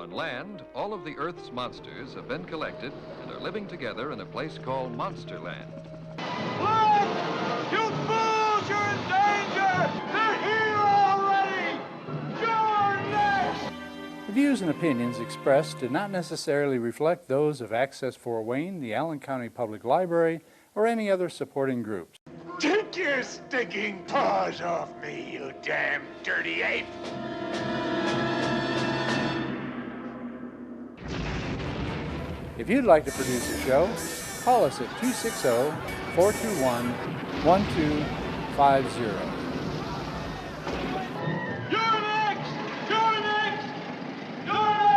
On land, all of the Earth's monsters have been collected and are living together in a place called Monsterland. Look! You fools, you're in danger! They're here already! You're next! The views and opinions expressed do not necessarily reflect those of Access Fort Wayne, the Allen County Public Library, or any other supporting groups. Take your stinking paws off me, you damn dirty ape! If you'd like to produce a show, call us at 260-421-1250. You're next! You're next! You're next!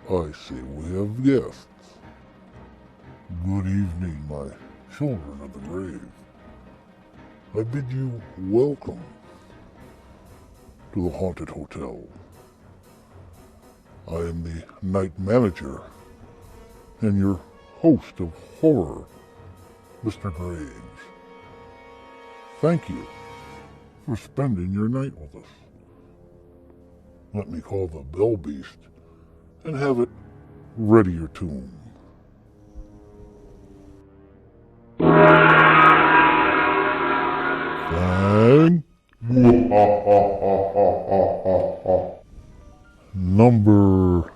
I see we have guests. Good evening, my children of the grave. I bid you welcome to the Haunted Hotel. I am the night manager and your host of horror, Mr. Graves. Thank you for spending your night with us. Let me call the Bell Beast and have it ready your tune. Bang. Number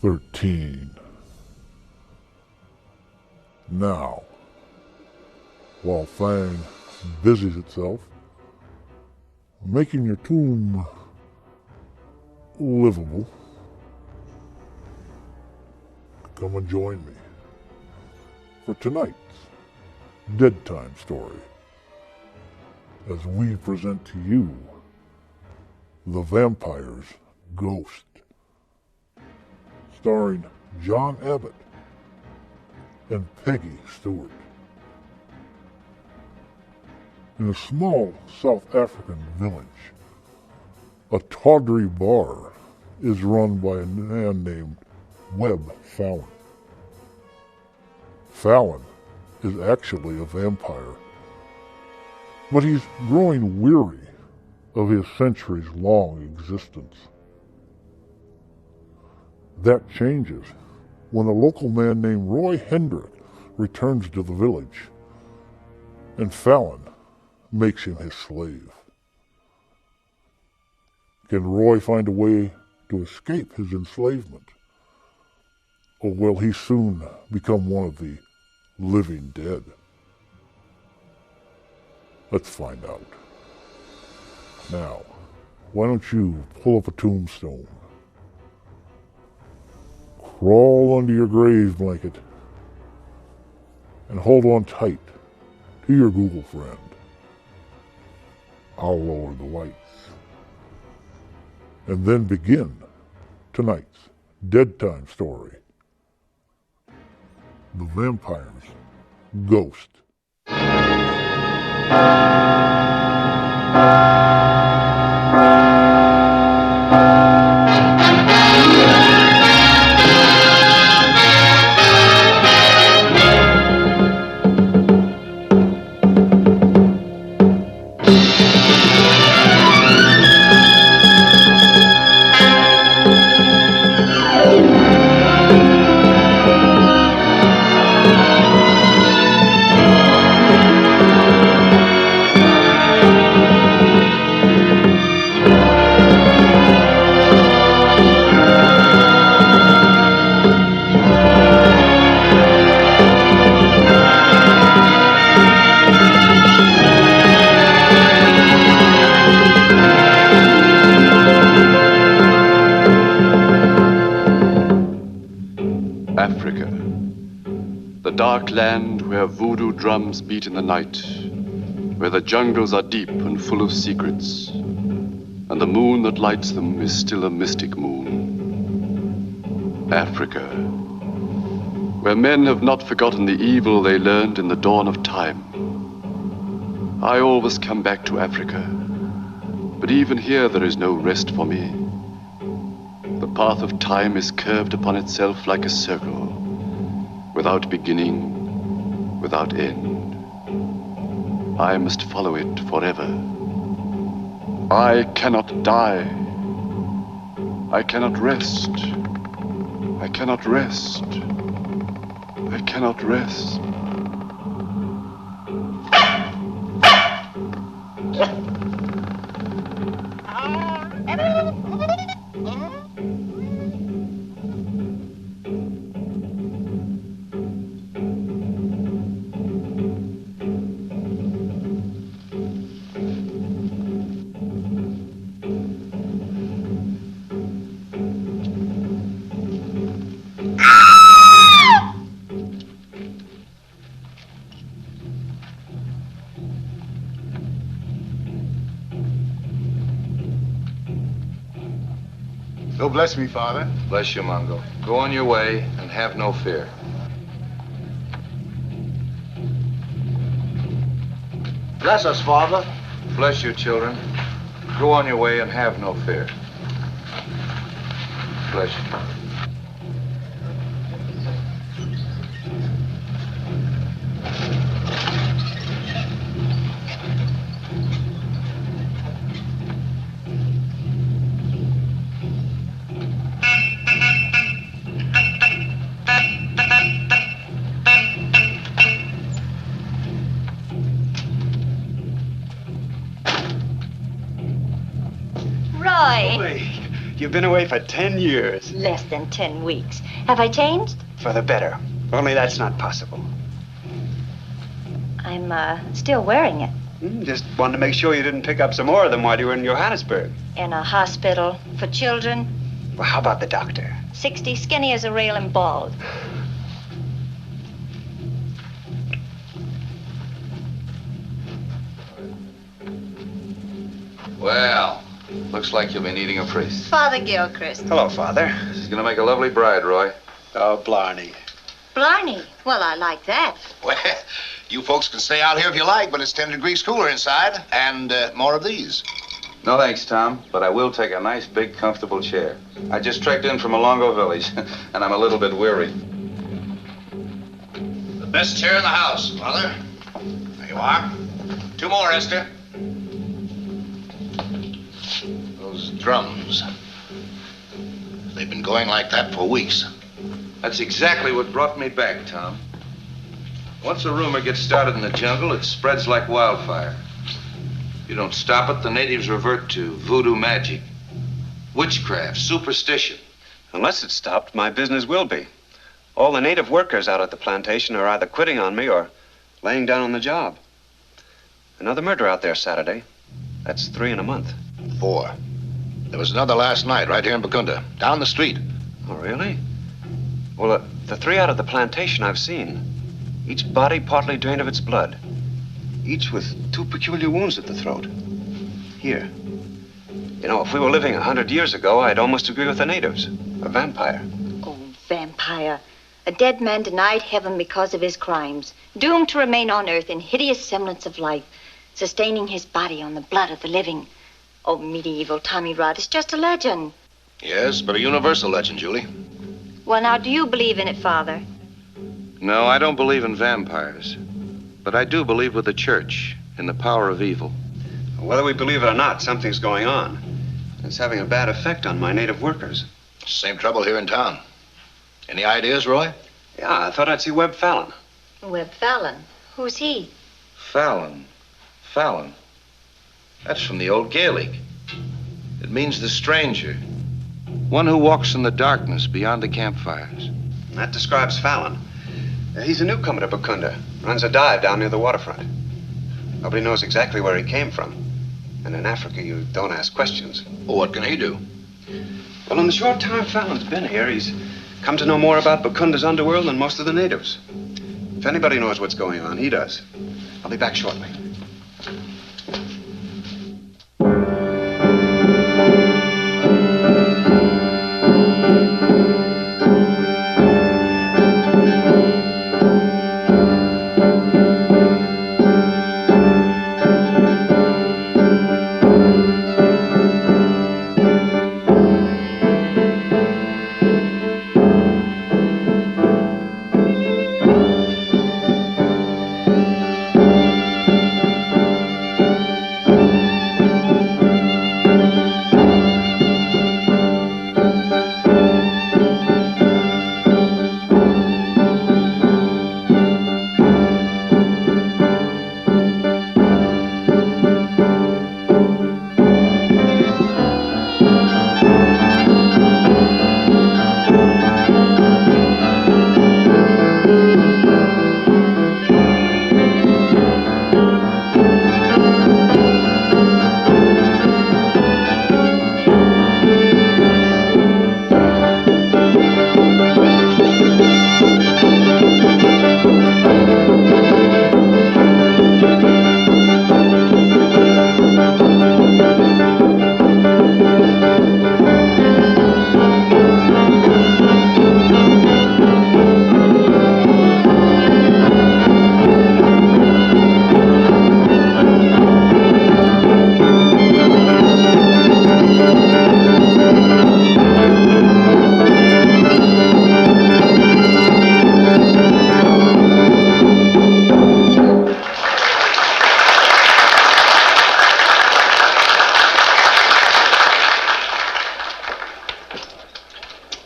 13. Now, while Fang busies itself making your tomb livable, come and join me for tonight's Dead Time story as we present to you The Vampire's Ghost, starring John Abbott and Peggy Stewart. In a small South African village, a tawdry bar is run by a man named Webb Fallon. Fallon is actually a vampire, but he's growing weary of his centuries-long existence. That changes when a local man named Roy Hendrick returns to the village, and Fallon makes him his slave. Can Roy find a way to escape his enslavement? Or will he soon become one of the living dead? Let's find out. Now, why don't you pull up a tombstone, crawl under your grave blanket, and hold on tight to your Google friend. I'll lower the lights. And then begin tonight's Dead Time story, The Vampire's Ghost. Africa, the dark land where voodoo drums beat in the night, where the jungles are deep and full of secrets, and the moon that lights them is still a mystic moon. Africa, where men have not forgotten the evil they learned in the dawn of time. I always come back to Africa, but even here there is no rest for me. The path of time is curved upon itself like a circle, without beginning, without end. I must follow it forever. I cannot die. I cannot rest. I cannot rest. I cannot rest. So bless me, Father. Bless you, Mongo. Go on your way and have no fear. Bless us, Father. Bless you, children. Go on your way and have no fear. Bless you. You've been away for 10 years. Less than 10 weeks. Have I changed? For the better. Only that's not possible. I'm still wearing it. Just wanted to make sure you didn't pick up some more of them while you were in Johannesburg. In a hospital for children. Well, how about the doctor? 60, skinny as a rail and bald. Well, looks like you'll be needing a priest. Father Gilchrist. Hello, Father. She's gonna make a lovely bride, Roy. Oh, Blarney. Blarney. Well, I like that. Well, you folks can stay out here if you like, but it's 10 degrees cooler inside, and more of these. No thanks, Tom, but I will take a nice, big, comfortable chair. I just trekked in from Alongo Village, and I'm a little bit weary. The best chair in the house, Father. There you are. 2 more, Esther. Those drums. They've been going like that for weeks. That's exactly what brought me back, Tom. Once a rumor gets started in the jungle, it spreads like wildfire. If you don't stop it, the natives revert to voodoo magic, witchcraft, superstition. Unless it's stopped, my business will be. All the native workers out at the plantation are either quitting on me or laying down on the job. Another murder out there Saturday. That's 3 in a month. 4. There was another last night right here in Bakunda, down the street. Oh, really? Well, the 3 out of the plantation I've seen. Each body partly drained of its blood. Each with 2 peculiar wounds at the throat. Here. You know, if we were living 100 years ago, I'd almost agree with the natives. A vampire. Oh, vampire. A dead man denied heaven because of his crimes. Doomed to remain on earth in hideous semblance of life. Sustaining his body on the blood of the living. Oh, medieval Tommy Rod, it's just a legend. Yes, but a universal legend, Julie. Well, now, do you believe in it, Father? No, I don't believe in vampires. But I do believe with the church in the power of evil. Whether we believe it or not, something's going on. It's having a bad effect on my native workers. Same trouble here in town. Any ideas, Roy? Yeah, I thought I'd see Webb Fallon. Webb Fallon? Who's he? Fallon. Fallon. That's from the old Gaelic. It means the stranger. One who walks in the darkness beyond the campfires. That describes Fallon. He's a newcomer to Bakunda. Runs a dive down near the waterfront. Nobody knows exactly where he came from. And in Africa, you don't ask questions. Well, what can he do? Well, in the short time Fallon's been here, he's Come to know more about Bakunda's underworld than most of the natives. If anybody knows what's going on, he does. I'll be back shortly.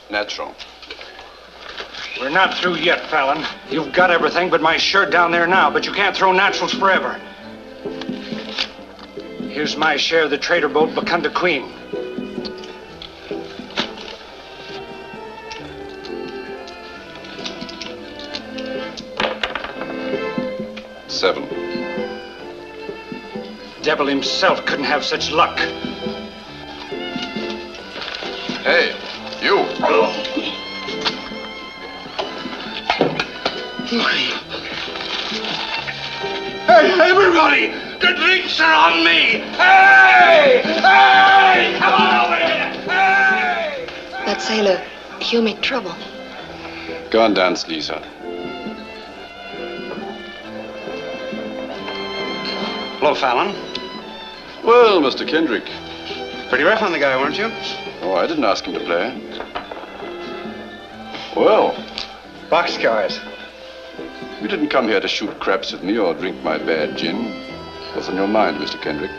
Natural. We're not through yet, Fallon. You've got everything but my shirt down there now, but you can't throw naturals forever. Here's my share of the trader boat Bakunda Queen. $7. Devil himself couldn't have such luck. Hey, you. Hey, everybody! The drinks are on me! Hey! Hey! Come on over here! Hey! That sailor, he'll make trouble. Go and dance, Lisa. Hello, Fallon. Well, Mr. Kendrick. Pretty rough on the guy, weren't you? Oh, I didn't ask him to play. Well, Boxcars. you didn't come here to shoot craps with me or drink my bad gin. What's on your mind, Mr. Kendrick?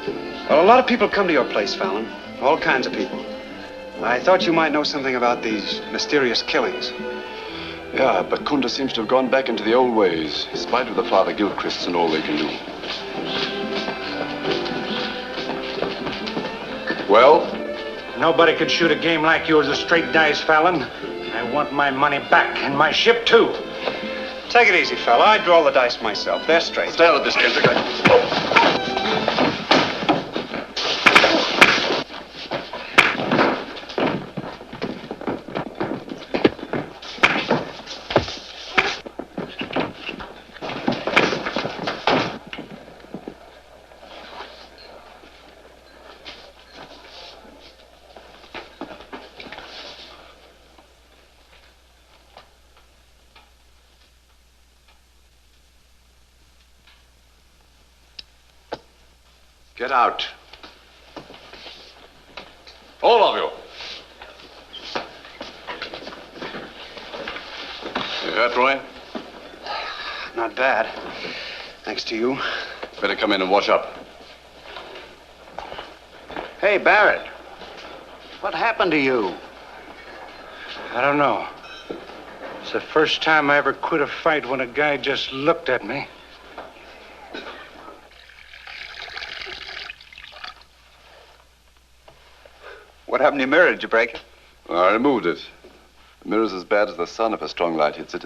Well, a lot of people come to your place, Fallon. All kinds of people. I thought you might know something about these mysterious killings. Yeah, but Kunda seems to have gone back into the old ways, in spite of the Father Gilchrists and all they can do. Well? Nobody could shoot a game like yours with straight dice, Fallon. I want my money back, and my ship, too. Take it easy, fella. I draw the dice myself. They're straight. Stay out of this, Kendrick. Get out. All of you. You hurt, Roy? Not bad. Thanks to you. Better come in and wash up. Hey, Barrett. What happened to you? I don't know. It's the first time I ever quit a fight when a guy just looked at me. What happened to your mirror? Did you break it? Well, I removed it. The mirror's as bad as the sun if a strong light hits it.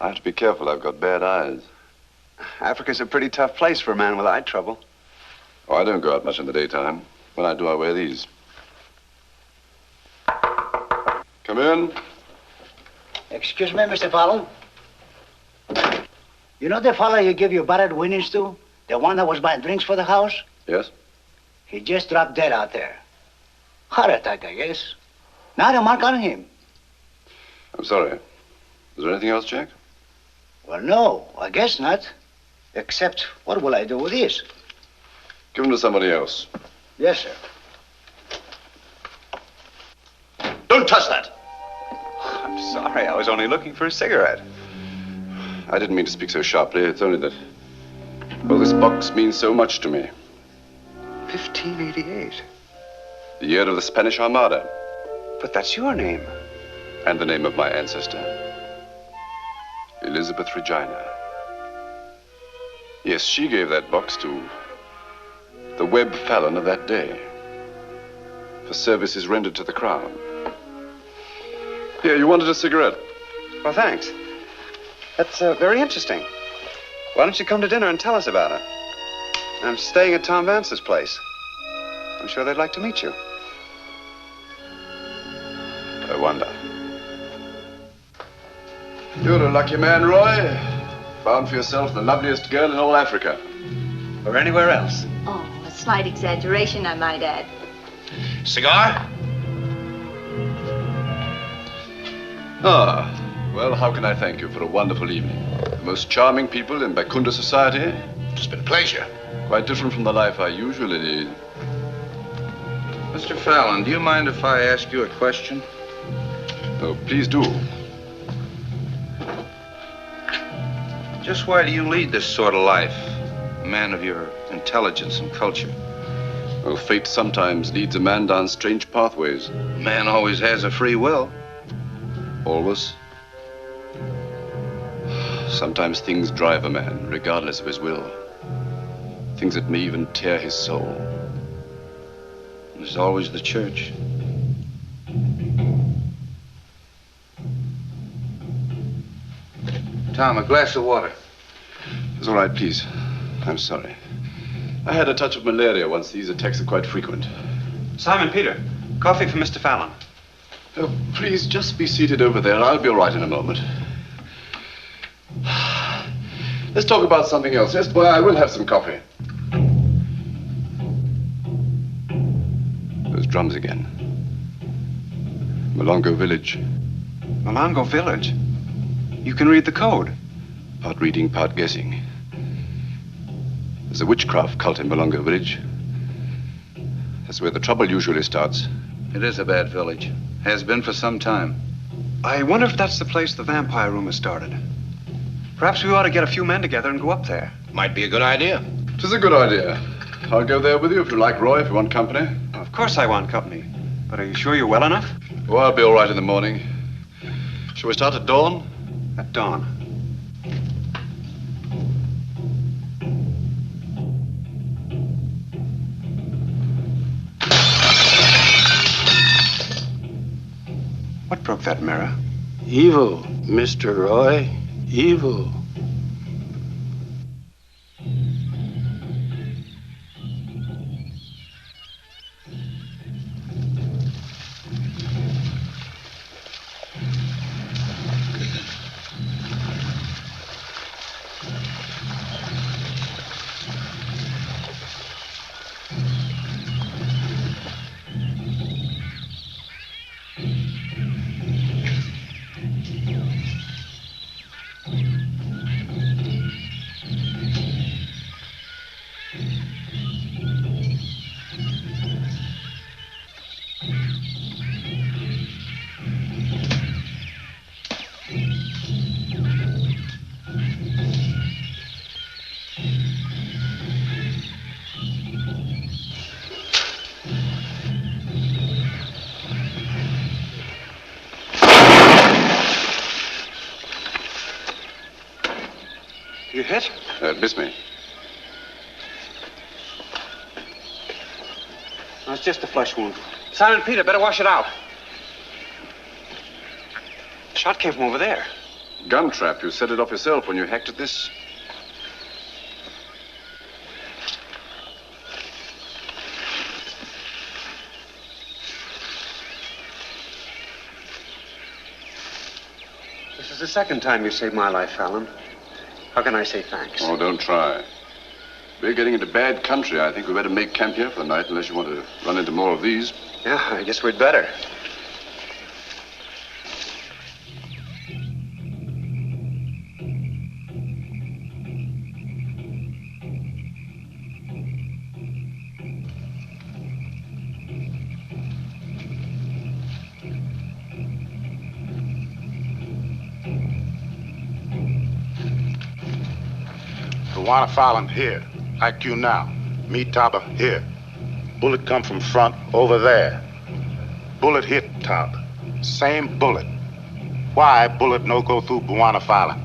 I have to be careful. I've got bad eyes. Africa's a pretty tough place for a man with eye trouble. Oh, I don't go out much in the daytime. When I do, I wear these. Come in. Excuse me, Mr. Fallon. You know the fellow you give your borrowed winnings to? The one that was buying drinks for the house? Yes? He just dropped dead out there. Heart attack, I guess. Not a mark on him. I'm sorry. Is there anything else, Jack? Well, no, I guess not. Except, what will I do with this? Give him to somebody else. Yes, sir. Don't touch that! I'm sorry. I was only looking for a cigarette. I didn't mean to speak so sharply. It's only that, well, this box means so much to me. 1588. The year of the Spanish Armada. But that's your name. And the name of my ancestor, Elizabeth Regina. Yes, she gave that box to the Webb Fallon of that day for services rendered to the Crown. Here, you wanted a cigarette. Well, thanks. That's very interesting. Why don't you come to dinner and tell us about it? I'm staying at Tom Vance's place. I'm sure they'd like to meet you. I wonder. You're a lucky man, Roy. Found for yourself the loveliest girl in all Africa. Or anywhere else. Oh, a slight exaggeration, I might add. Cigar? Ah, well, how can I thank you for a wonderful evening? The most charming people in Bakunda society. It's been a pleasure. Quite different from the life I usually lead. Mr. Fallon, do you mind if I ask you a question? Oh, please do. Just why do you lead this sort of life? A man of your intelligence and culture. Well, fate sometimes leads a man down strange pathways. A man always has a free will. Always. Sometimes things drive a man, regardless of his will. Things that may even tear his soul. There's always the church. Tom, a glass of water. It's all right, please. I'm sorry. I had a touch of malaria once. These attacks are quite frequent. Simon Peter, coffee for Mr. Fallon. Oh, please, just be seated over there. I'll be all right in a moment. Let's talk about something else. Yes, boy, I will have some coffee. Those drums again. Malongo Village. Malongo Village? You can read the code. Part reading, part guessing. There's a witchcraft cult in Malongo Village. That's where the trouble usually starts. It is a bad village. Has been for some time. I wonder if that's the place the vampire rumor started. Perhaps we ought to get a few men together and go up there. Might be a good idea. It is a good idea. I'll go there with you if you like, Roy, if you want company. Of course I want company. But are you sure you're well enough? Oh, I'll be all right in the morning. Shall we start at dawn? At dawn. What broke that mirror? Evil, Mr. Roy. Evil. You hit? It missed me. No, it's just a flesh wound. Simon Peter, better wash it out. The shot came from over there. Gun trap. You set it off yourself when you hacked at this. is the second time you saved my life, Fallon. How can I say thanks? Oh, don't try. We're getting into bad country. I think we better make camp here for the night unless you want to run into more of these. Yeah, I guess we'd better. Tawana Fallon, here. IQ now. Meet Taba, here. Bullet come from front, over there. Bullet hit Taba. Same bullet. Why bullet no go through Buwana Fallon?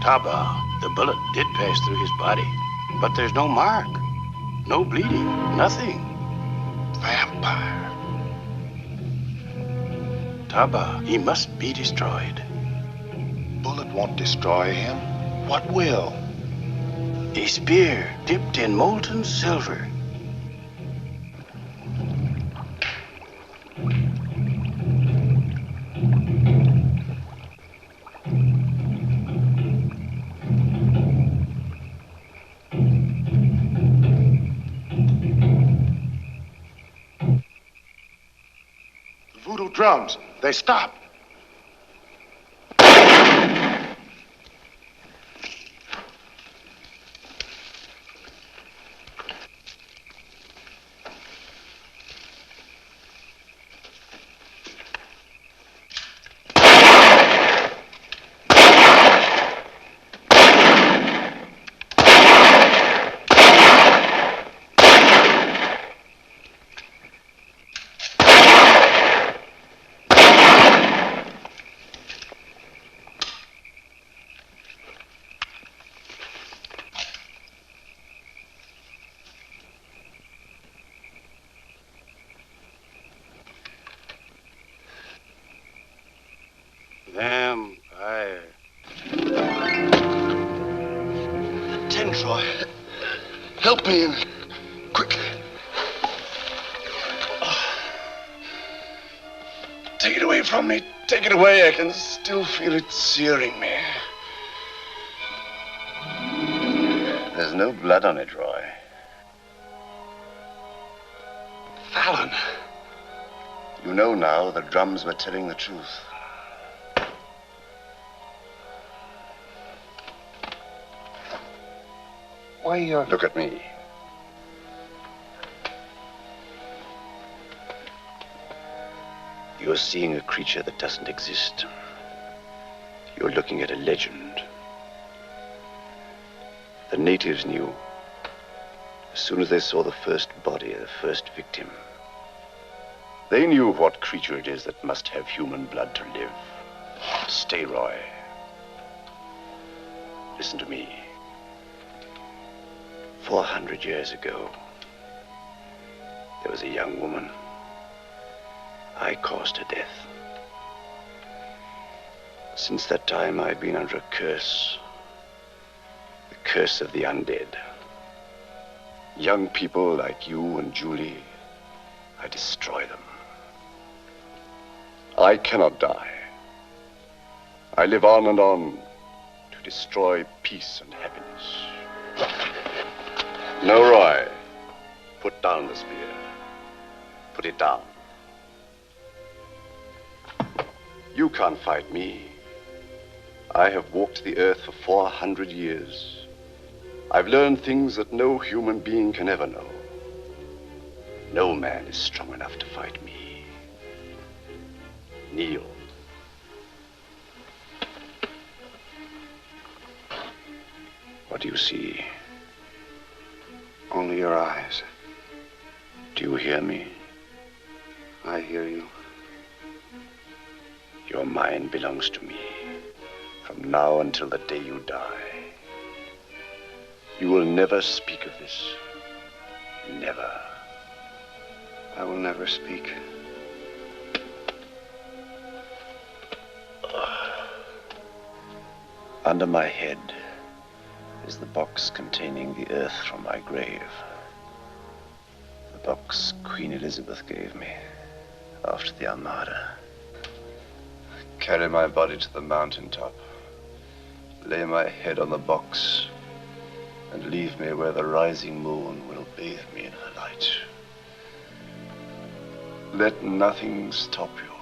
Taba, the bullet did pass through his body, but there's no mark, no bleeding, nothing. Vampire. Taba, he must be destroyed. Bullet won't destroy him. What will? A spear dipped in molten silver. Voodoo drums. They stop. Vampire. Troy. Help me and quick. Take it away from me. Take it away. I can still feel it searing me. There's no blood on it, Roy. Fallon. You know now the drums were telling the truth. Why, Look at me. You're seeing a creature that doesn't exist. You're looking at a legend. The natives knew. As soon as they saw the first body, the first victim, they knew what creature it is that must have human blood to live. Stay, Roy. Listen to me. 400 years ago, there was a young woman. I caused her death. Since that time, I've been under a curse. The curse of the undead. Young people like you and Julie, I destroy them. I cannot die. I live on and on to destroy peace and happiness. No, Roy. Put down the spear. Put it down. You can't fight me. I have walked the earth for 400 years. I've learned things that no human being can ever know. No man is strong enough to fight me. Kneel. What do you see? Only your eyes. Do you hear me? I hear you. Your mind belongs to me. From now until the day you die. You will never speak of this. Never. I will never speak. Under my head is the box containing the earth from my grave. The box Queen Elizabeth gave me after the Armada. Carry my body to the mountaintop. Lay my head on the box and leave me where the rising moon will bathe me in her light. Let nothing stop you.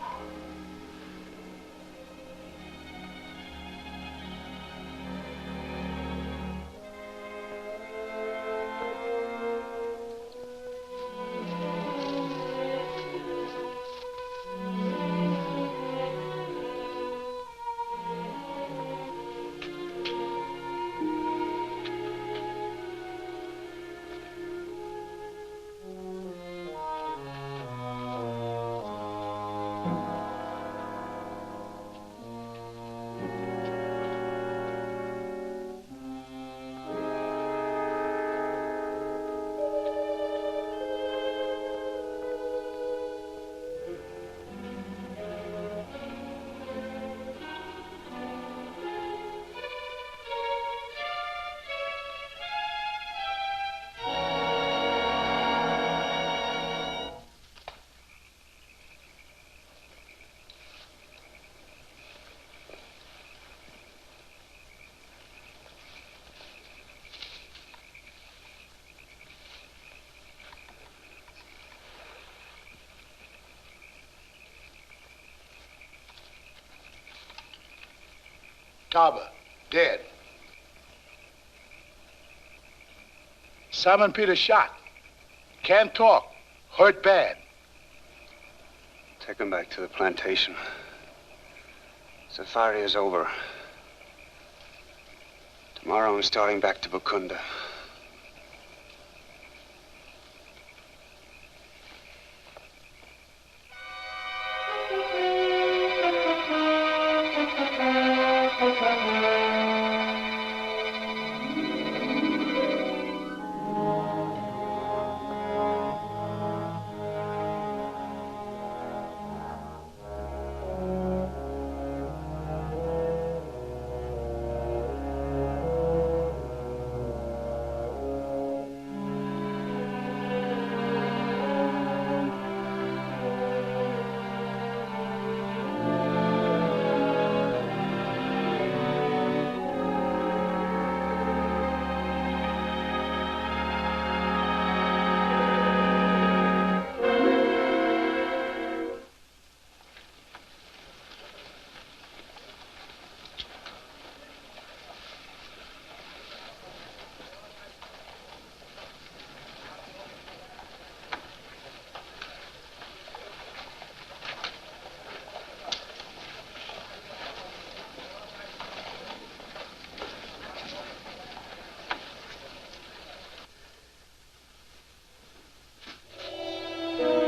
Taba, dead. Simon Peter shot. Can't talk. Hurt bad. Take him back to the plantation. Safari is over. Tomorrow I'm starting back to Bukunda.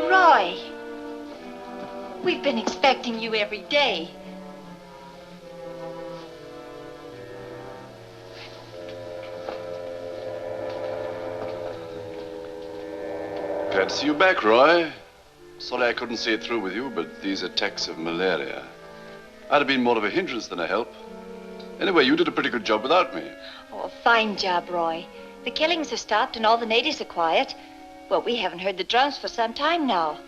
Roy, we've been expecting you every day. Glad to see you back, Roy. Sorry I couldn't see it through with you, but these attacks of malaria. I'd have been more of a hindrance than a help. Anyway, you did a pretty good job without me. Oh, fine job, Roy. The killings have stopped and all the natives are quiet. Well, we haven't heard the drums for some time now.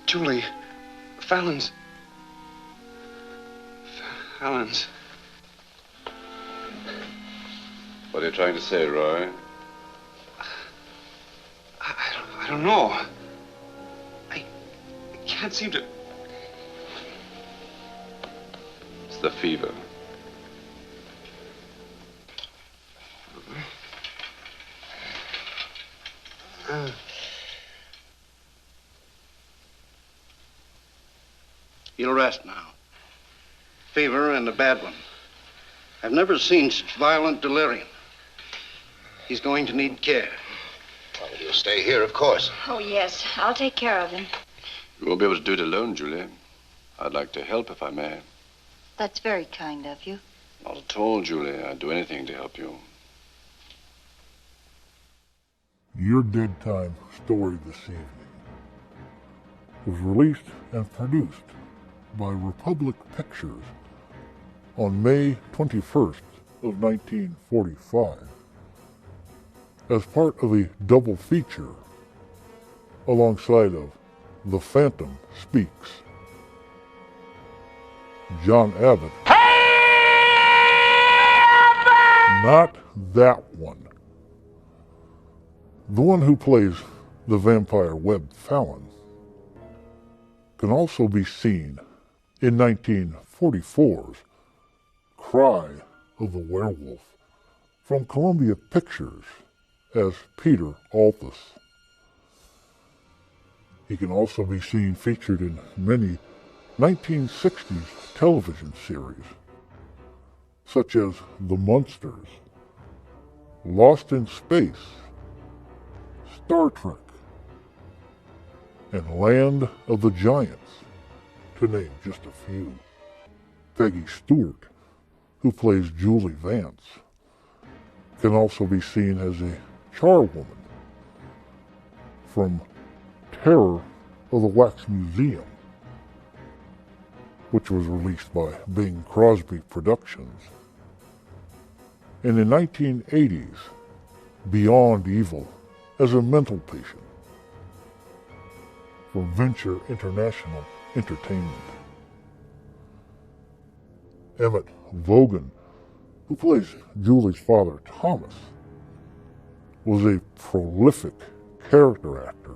Julie, Fallon's. What are you trying to say, Roy? I don't know. I can't seem to... It's the fever. He'll rest now. Fever and a bad one. I've never seen such violent delirium. He's going to need care. Well, he'll stay here, of course. Oh, yes. I'll take care of him. You won't be able to do it alone, Julie. I'd like to help if I may. That's very kind of you. Not at all, Julie. I'd do anything to help you. Your Dead Time story this evening was released and produced by Republic Pictures on May 21st of 1945 as part of a double feature alongside of The Phantom Speaks. John Abbott. Not that one. The one who plays the vampire Webb Fallon can also be seen in 1944's Cry of the Werewolf from Columbia Pictures as Peter Althus. He can also be seen featured in many 1960s television series, such as The Munsters, Lost in Space, Star Trek, and Land of the Giants, to name just a few. Peggy Stewart, who plays Julie Vance, can also be seen as a charwoman from Terror of the Wax Museum, which was released by Bing Crosby Productions. And in 1980s, Beyond Evil as a mental patient for Venture International Entertainment. Emmett Vogan, who plays Julie's father Thomas, was a prolific character actor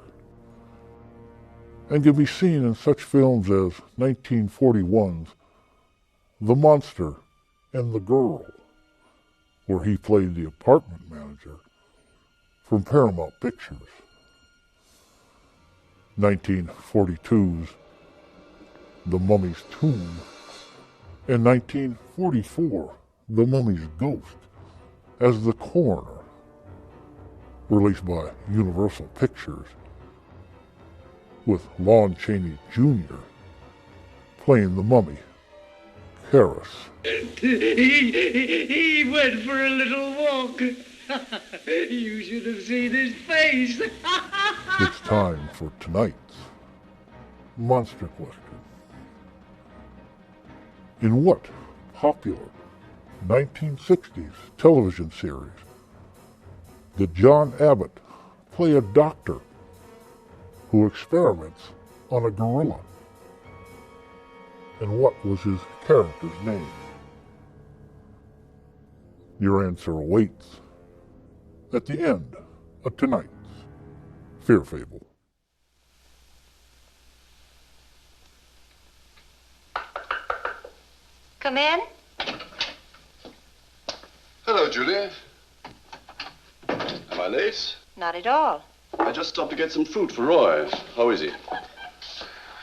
and can be seen in such films as 1941's The Monster and the Girl, where he played the apartment manager from Paramount Pictures. 1942's The Mummy's Tomb, and 1944, The Mummy's Ghost as the Coroner, released by Universal Pictures, with Lon Chaney Jr. playing the mummy, Karras. He went for a little walk. You should have seen his face. It's time for tonight's Monster Question. In what popular 1960s television series did John Abbott play a doctor who experiments on a gorilla? And what was his character's name? Your answer awaits at the end of tonight's Fear Fable. Come in. Hello, Julie. Am I late? Not at all. I just stopped to get some food for Roy. How is he?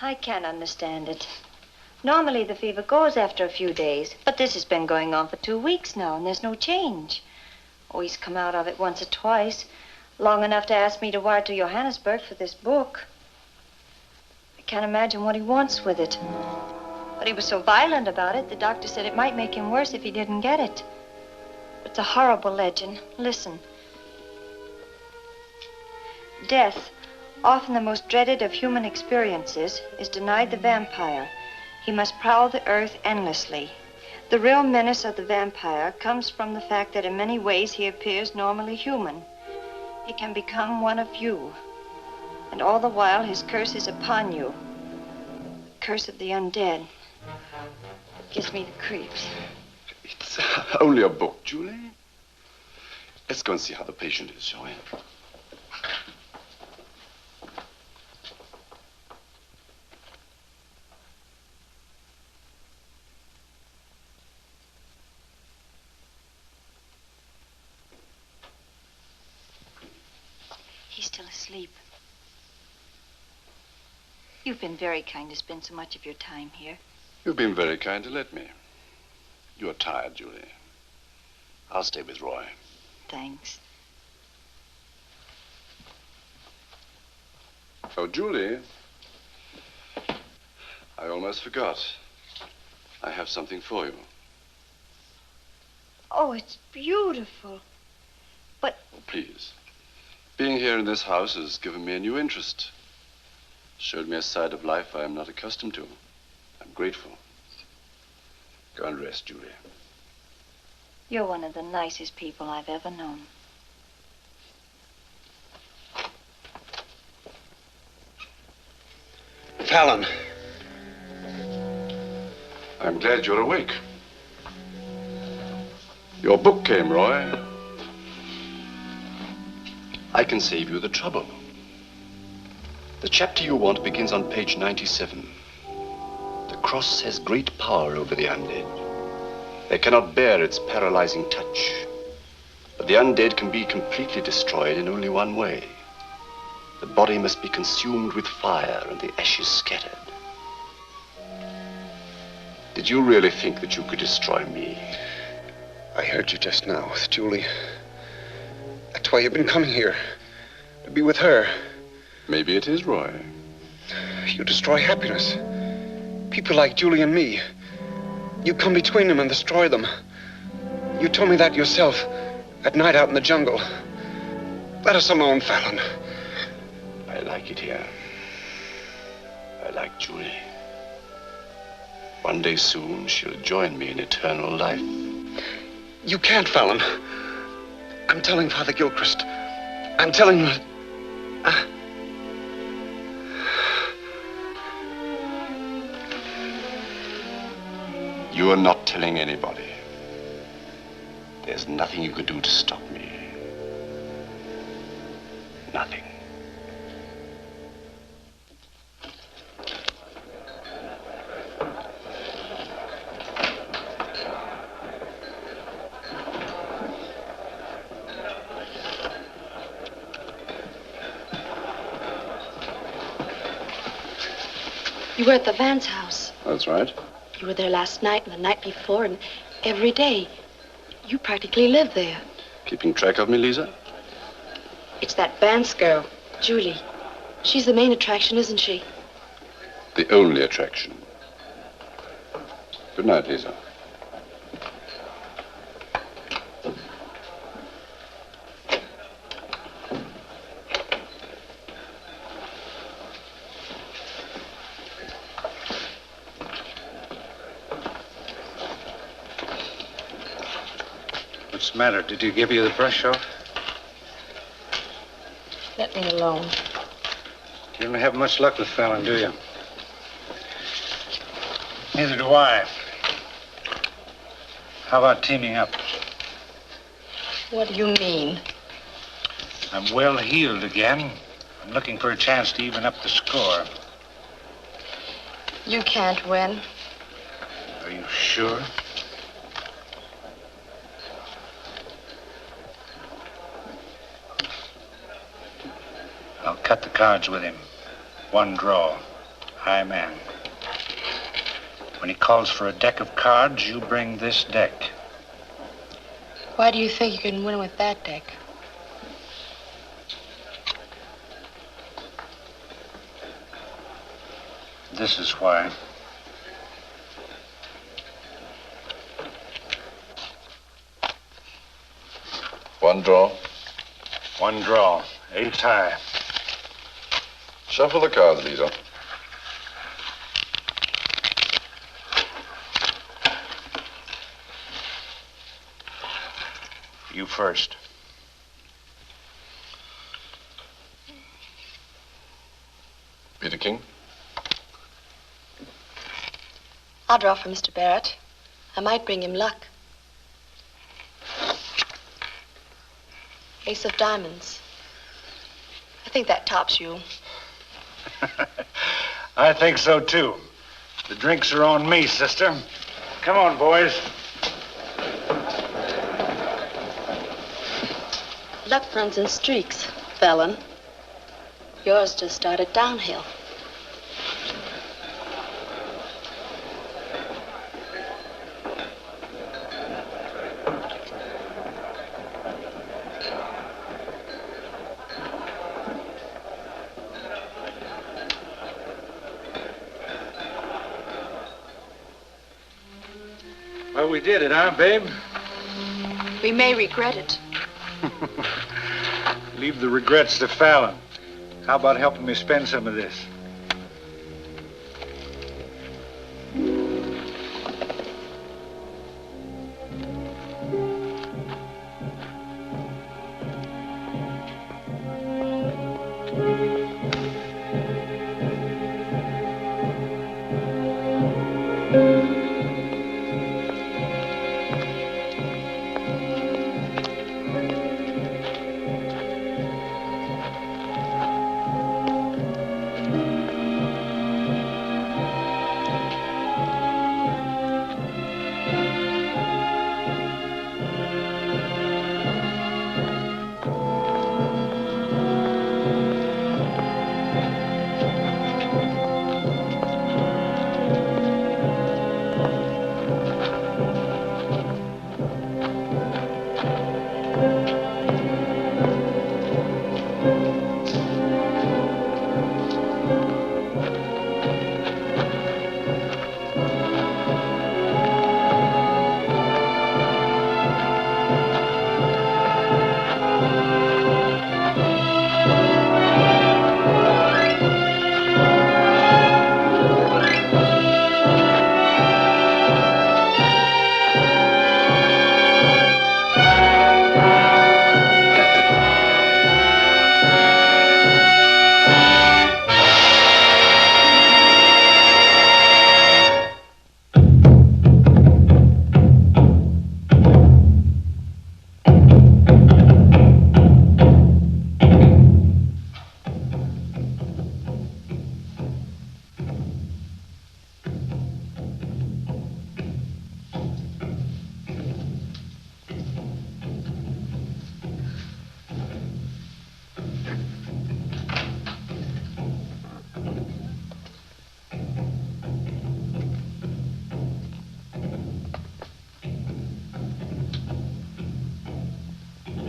I can't understand it. Normally the fever goes after a few days, but this has been going on for 2 weeks now, and there's no change. Oh, he's come out of it once or twice, long enough to ask me to wire to Johannesburg for this book. I can't imagine what he wants with it. But he was so violent about it, the doctor said it might make him worse if he didn't get it. It's a horrible legend. Listen. Death, often the most dreaded of human experiences, is denied the vampire. He must prowl the earth endlessly. The real menace of the vampire comes from the fact that in many ways he appears normally human. He can become one of you. And all the while his curse is upon you. The curse of the undead. It gives me the creeps. It's only a book, Julie. Let's go and see how the patient is, shall we? He He's still asleep. You've been very kind to spend so much of your time here. You've been very kind to let me. You're tired, Julie. I'll stay with Roy. Thanks. Oh, Julie. I almost forgot. I have something for you. Oh, it's beautiful. But... Oh, please. Being here in this house has given me a new interest. Showed me a side of life I am not accustomed to. I'm grateful. Go and rest, Julie. You're one of the nicest people I've ever known. Fallon. I'm glad you're awake. Your book came, Roy. I can save you the trouble. The chapter you want begins on page 97. The cross has great power over the undead. They cannot bear its paralyzing touch. But the undead can be completely destroyed in only one way. The body must be consumed with fire and the ashes scattered. Did you really think that you could destroy me? I heard you just now with Julie. That's why you've been coming here. To be with her. Maybe it is, Roy. You destroy happiness. People like Julie and me. You come between them and destroy them. You told me that yourself at night out in the jungle. Let us alone, Fallon. I like it here. I like Julie. One day soon, she'll join me in eternal life. You can't, Fallon. I'm telling Father Gilchrist. I'm telling him... You are not telling anybody. There's nothing you could do to stop me. Nothing. You were at the Vance house. That's right. You were there last night and the night before and every day. You practically live there. Keeping track of me, Lisa? It's that Vance girl, Julie. She's the main attraction, isn't she? The only attraction. Good night, Lisa. What's the matter? Did you give you the brush off? Let me alone. You don't have much luck with Fallon, do you? Neither do I. How about teaming up? What do you mean? I'm well healed again. I'm looking for a chance to even up the score. You can't win. Are you sure? I'll cut the cards with him. One draw. High man. When he calls for a deck of cards, you bring this deck. Why do you think you can win with that deck? This is why. One draw. One draw. Ace high. Shuffle the cards, Lisa. You first. Peter King. I'll draw for Mr. Barrett. I might bring him luck. Ace of diamonds. I think that tops you. I think so, too. The drinks are on me, sister. Come on, boys. Luck runs in streaks, Fallon. Yours just started downhill. Well, we did it, huh, babe? We may regret it. Leave the regrets to Fallon. How about helping me spend some of this?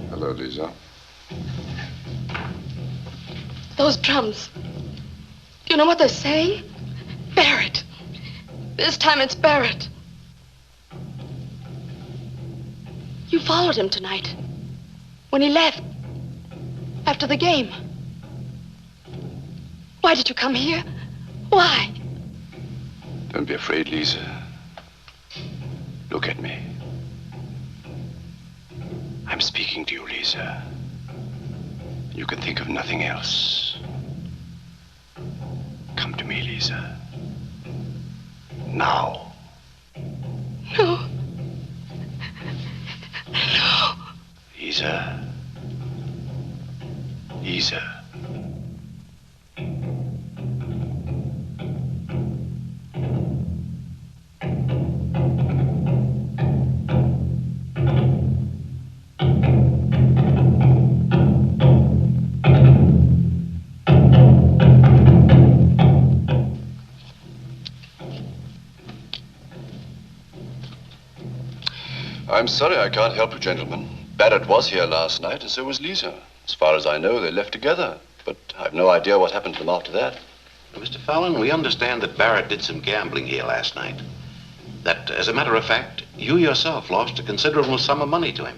Hello, Lisa. Those drums. Do you know what they're saying? Barrett. This time it's Barrett. You followed him tonight. When he left. After the game. Why did you come here? Why? Don't be afraid, Lisa. Look at me. I'm speaking to you, Lisa. You can think of nothing else. Come to me, Lisa. Now. No. No. Lisa. Lisa. I'm sorry I can't help you, gentlemen. Barrett was here last night, and so was Lisa. As far as I know, they left together. But I've no idea what happened to them after that. Mr. Fallon, we understand that Barrett did some gambling here last night. That, as a matter of fact, you yourself lost a considerable sum of money to him.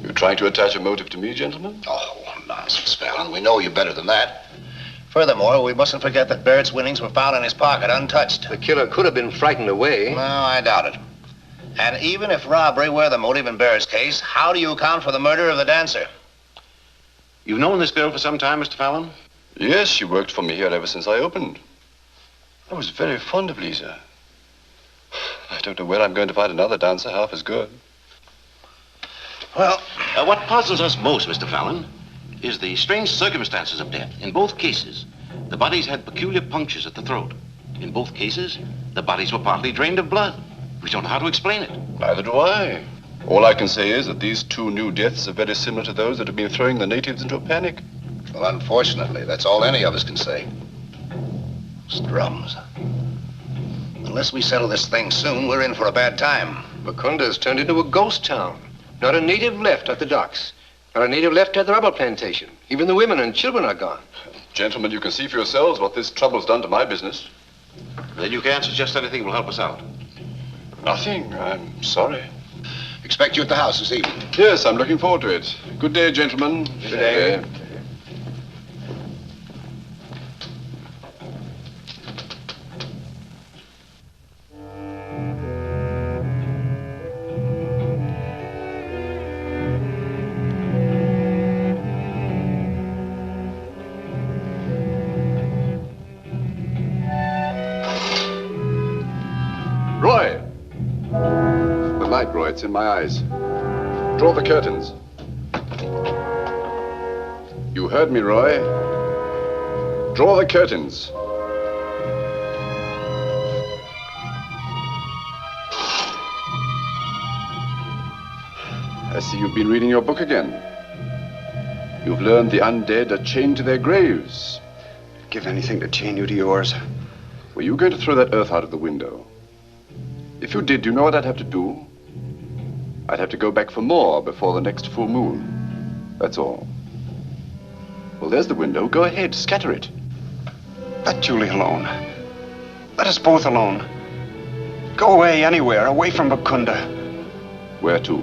You trying to attach a motive to me, gentlemen? Oh, nonsense, Fallon. We know you better than that. Furthermore, we mustn't forget that Barrett's winnings were found in his pocket, untouched. The killer could have been frightened away. No, I doubt it. And even if robbery were the motive in Barrett's case, how do you account for the murder of the dancer? You've known this girl for some time, Mr. Fallon? Yes, she worked for me here ever since I opened. I was very fond of Lisa. I don't know where I'm going to find another dancer half as good. Well, what puzzles us most, Mr. Fallon, is the strange circumstances of death. In both cases, the bodies had peculiar punctures at the throat. In both cases, the bodies were partly drained of blood. We don't know how to explain it. Neither do I. All I can say is that these two new deaths are very similar to those that have been throwing the natives into a panic. Well, unfortunately, that's all any of us can say. It's drums. Unless we settle this thing soon, we're in for a bad time. Makunda's turned into a ghost town. Not a native left at the docks. Not a native left at the rubber plantation. Even the women and children are gone. Gentlemen, you can see for yourselves what this trouble's done to my business. Then you can't suggest anything that will help us out. Nothing. I'm sorry. Expect you at the house this evening. Yes, I'm looking forward to it. Good day, gentlemen. Good day. Roy! The light, Roy. It's in my eyes. Draw the curtains. You heard me, Roy. Draw the curtains. I see you've been reading your book again. You've learned the undead are chained to their graves. Give anything to chain you to yours. Were you going to throw that earth out of the window? If you did, do you know what I'd have to do? I'd have to go back for more before the next full moon. That's all. Well, there's the window. Go ahead, scatter it. Let Julie alone. Let us both alone. Go away anywhere, away from Bakunda. Where to?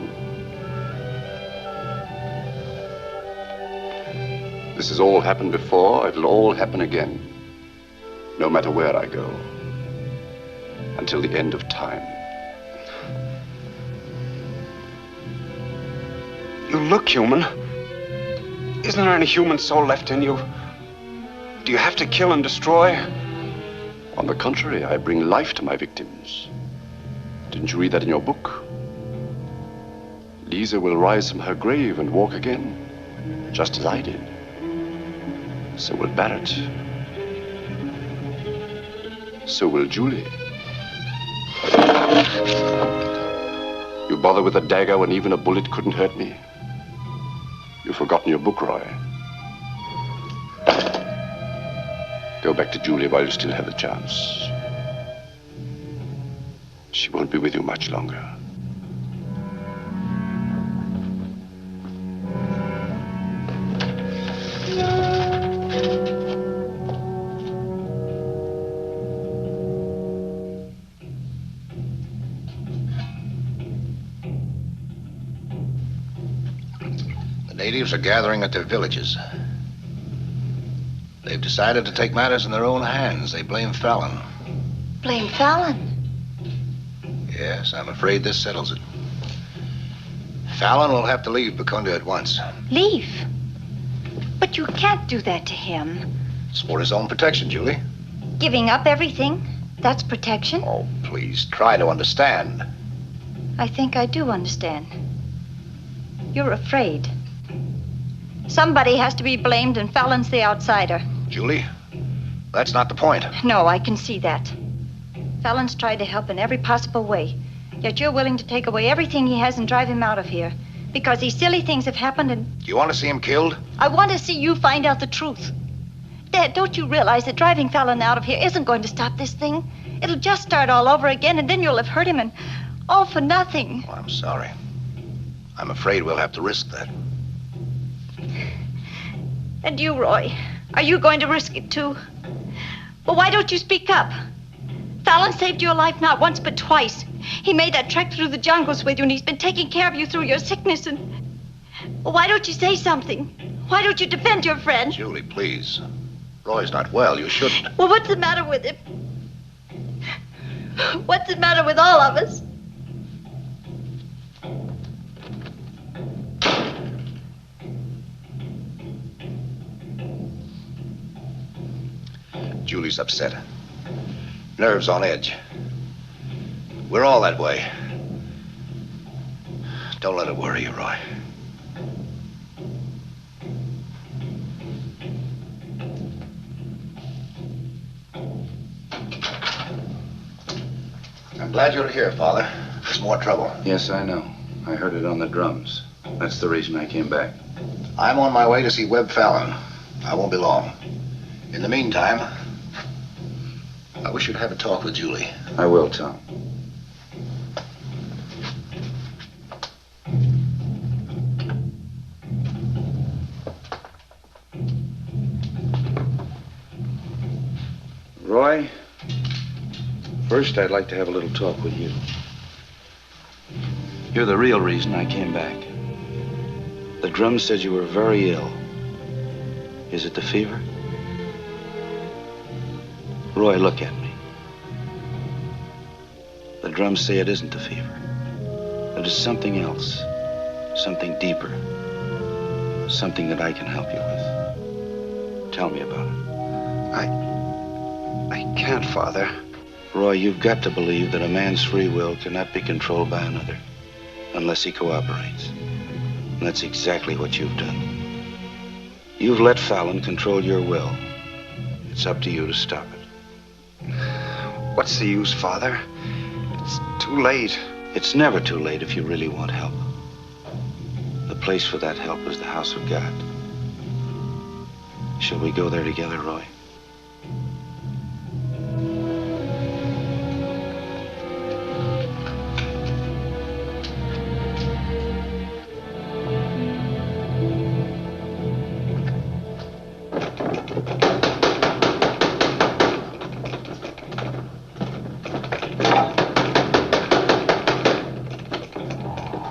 This has all happened before. It'll all happen again. No matter where I go. Until the end of time. You look human. Isn't there any human soul left in you? Do you have to kill and destroy? On the contrary, I bring life to my victims. Didn't you read that in your book? Lisa will rise from her grave and walk again, just as I did. So will Barrett. So will Julie. You bother with a dagger when even a bullet couldn't hurt me? You've forgotten your book, Roy. Go back to Julie while you still have the chance. She won't be with you much longer. Natives are gathering at their villages. They've decided to take matters in their own hands. They blame Fallon. Blame Fallon? Yes, I'm afraid this settles it. Fallon will have to leave Bakunda at once. Leave? But you can't do that to him. It's for his own protection, Julie. Giving up everything, that's protection? Oh, please, try to understand. I think I do understand. You're afraid. Somebody has to be blamed, and Fallon's the outsider. Julie, that's not the point. No, I can see that. Fallon's tried to help in every possible way. Yet you're willing to take away everything he has and drive him out of here. Because these silly things have happened and... Do you want to see him killed? I want to see you find out the truth. Dad, don't you realize that driving Fallon out of here isn't going to stop this thing? It'll just start all over again, and then you'll have hurt him, and all for nothing. Oh, I'm sorry. I'm afraid we'll have to risk that. And you, Roy, are you going to risk it too? Well, why don't you speak up? Fallon saved your life not once but twice. He made that trek through the jungles with you, and he's been taking care of you through your sickness, and... Well, why don't you say something? Why don't you defend your friend? Julie, please. Roy's not well. You shouldn't. Well, what's the matter with him? What's the matter with all of us? Julie's upset. Nerves on edge. We're all that way. Don't let it worry you, Roy. I'm glad you're here, Father. There's more trouble. Yes, I know. I heard it on the drums. That's the reason I came back. I'm on my way to see Webb Fallon. I won't be long. In the meantime, I wish you'd have a talk with Julie. I will, Tom. Roy, first I'd like to have a little talk with you. You're the real reason I came back. The drums said you were very ill. Is it the fever? Roy, look at me. The drums say it isn't the fever. That it's something else. Something deeper. Something that I can help you with. Tell me about it. I can't, Father. Roy, you've got to believe that a man's free will cannot be controlled by another unless he cooperates. And that's exactly what you've done. You've let Fallon control your will. It's up to you to stop it. What's the use, Father? It's too late. It's never too late if you really want help. The place for that help is the house of God. Shall we go there together, Roy?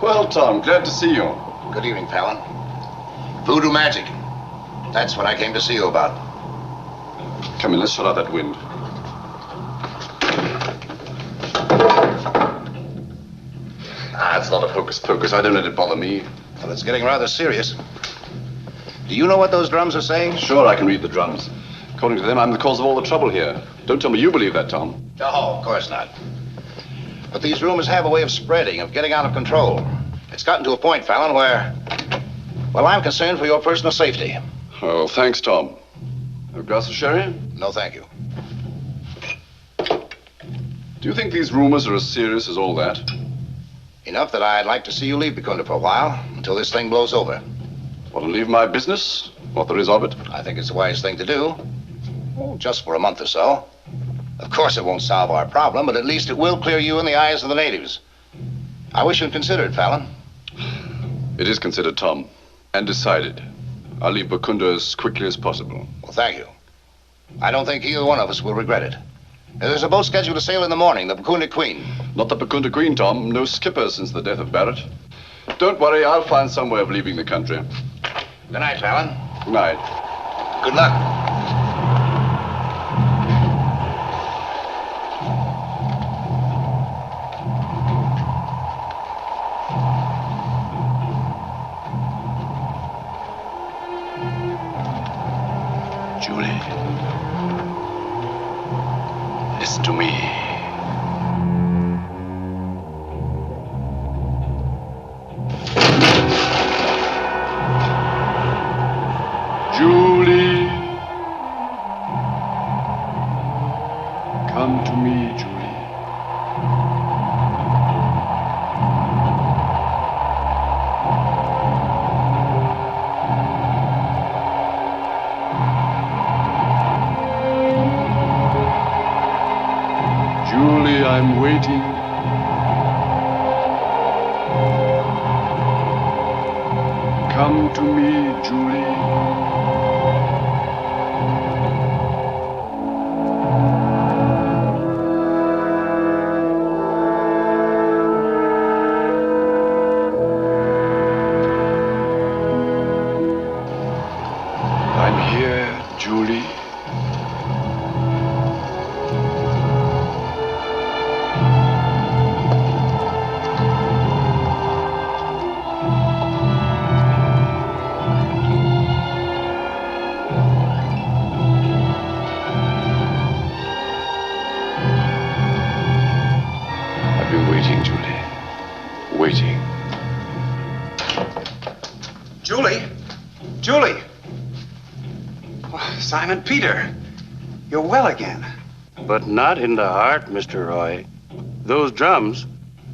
Well, Tom, glad to see you. Good evening, Fallon. Voodoo magic. That's what I came to see you about. Come in, let's shut out that wind. It's not a hocus pocus. I don't let it bother me. Well, it's getting rather serious. Do you know what those drums are saying? Sure, I can read the drums. According to them, I'm the cause of all the trouble here. Don't tell me you believe that, Tom. No, of course not. But these rumors have a way of spreading, of getting out of control. It's gotten to a point, Fallon, where, well, I'm concerned for your personal safety. Oh, thanks, Tom. A glass of sherry? No, thank you. Do you think these rumors are as serious as all that? Enough that I'd like to see you leave Bakunda for a while, until this thing blows over. Want to leave my business? What there is of it? I think it's the wise thing to do. Oh, just for a month or so. Of course it won't solve our problem, but at least it will clear you in the eyes of the natives. I wish you'd consider it, Fallon. It is considered, Tom, and decided. I'll leave Bakunda as quickly as possible. Well, thank you. I don't think either one of us will regret it. There's a boat scheduled to sail in the morning, the Bakunda Queen. Not the Bakunda Queen, Tom. No skipper since the death of Barrett. Don't worry, I'll find some way of leaving the country. Good night, Fallon. Good night. Good luck. Julie, listen to me. Julie, come to me, Julie. Julie, I'm waiting. Come to me, Julie. I'm here, Julie. I've been waiting, Julie. Waiting. Julie? Julie! Oh, Simon Peter, you're well again. But not in the heart, Mr. Roy. Those drums,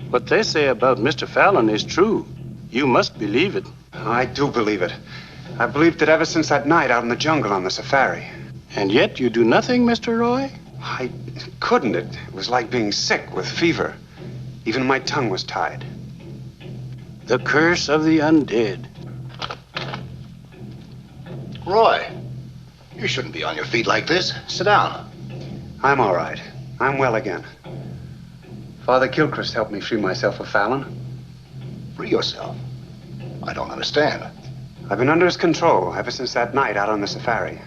what they say about Mr. Fallon is true. You must believe it. I do believe it. I believed it ever since that night out in the jungle on the safari. And yet you do nothing, Mr. Roy? I couldn't. It was like being sick with fever. Even my tongue was tied. The curse of the undead. Roy, you shouldn't be on your feet like this. Sit down. I'm all right. I'm well again. Father Gilchrist helped me free myself of Fallon. Free yourself? I don't understand. I've been under his control ever since that night out on the safari.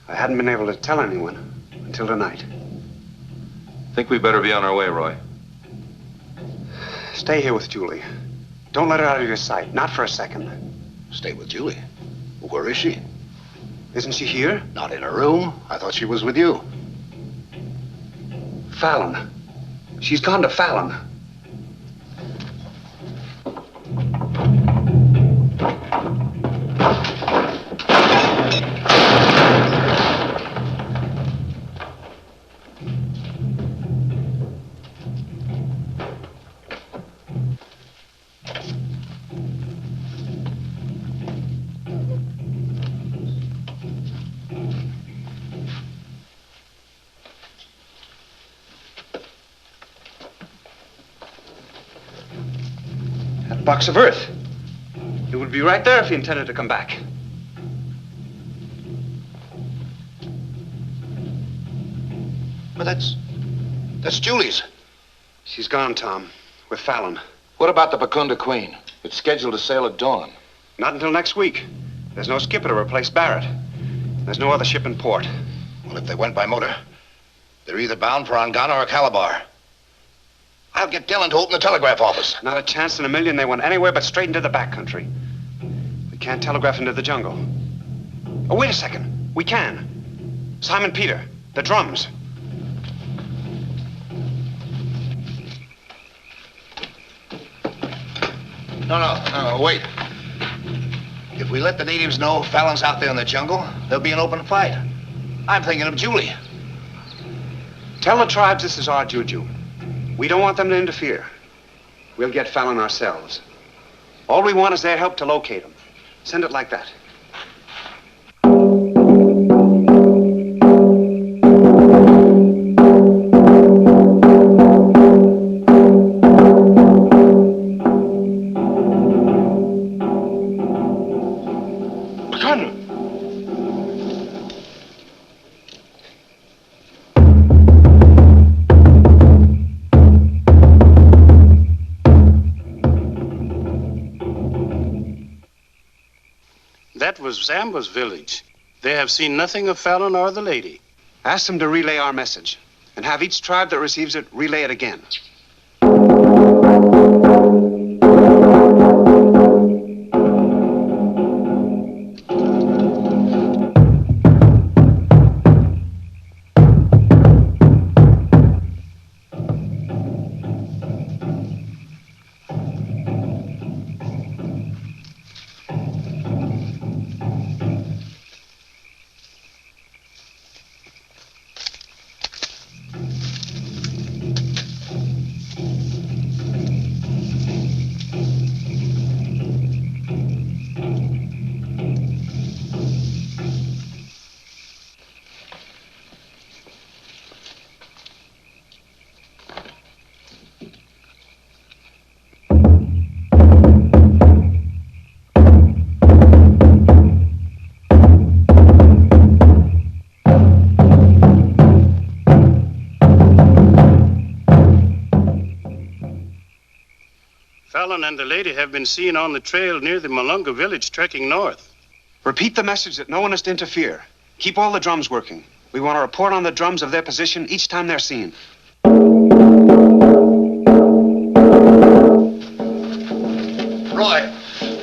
I hadn't been able to tell anyone until tonight. Think we better be on our way, Roy. Stay here with Julie. Don't let her out of your sight, not for a second. Stay with Julie? Where is she? Isn't she here? Not in her room. I thought she was with you. Fallon. She's gone to Fallon. Box of earth. It would be right there if he intended to come back. But that's Julie's. She's gone, Tom, with Fallon. What about the Bakunda Queen? It's scheduled to sail at dawn. Not until next week. There's no skipper to replace Barrett. There's no other ship in port. Well, if they went by motor, they're either bound for Angana or Calabar. I'll get Dillon to open the telegraph office. Not a chance in a million they went anywhere but straight into the backcountry. We can't telegraph into the jungle. Oh, wait a second. We can. Simon Peter, the drums. No, wait. If we let the natives know Fallon's out there in the jungle, there'll be an open fight. I'm thinking of Julie. Tell the tribes this is our juju. We don't want them to interfere. We'll get Fallon ourselves. All we want is their help to locate him. Send it like that. That was Zamba's village. They have seen nothing of Fallon or the lady. Ask them to relay our message, and have each tribe that receives it relay it again. Fallon and the lady have been seen on the trail near the Malunga village trekking north. Repeat the message that no one is to interfere. Keep all the drums working. We want a report on the drums of their position each time they're seen. Roy,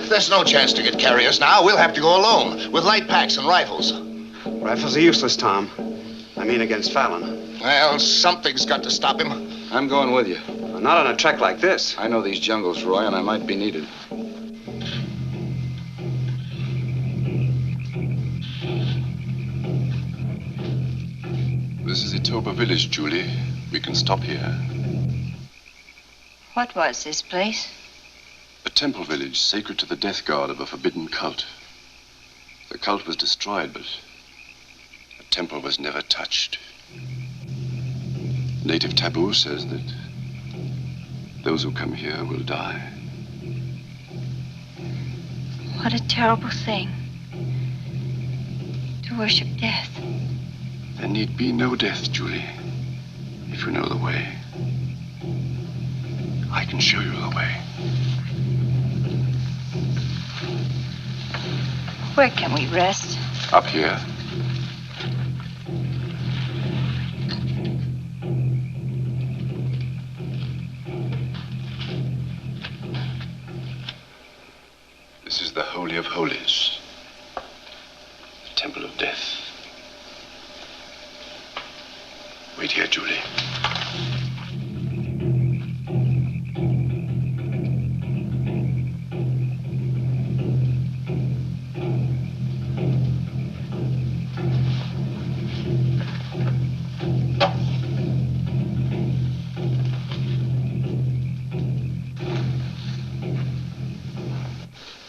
there's no chance to get carriers now. We'll have to go alone, with light packs and rifles. Rifles are useless, Tom. I mean against Fallon. Well, something's got to stop him. I'm going with you. Not on a trek like this. I know these jungles, Roy, and I might be needed. This is Itoba village, Julie. We can stop here. What was this place? A temple village sacred to the death god of a forbidden cult. The cult was destroyed, but the temple was never touched. Native taboo says that those who come here will die. What a terrible thing. To worship death. There need be no death, Julie, if you know the way. I can show you the way. Where can we rest? Up here. This is the Holy of Holies, the Temple of Death. Wait here, Julie.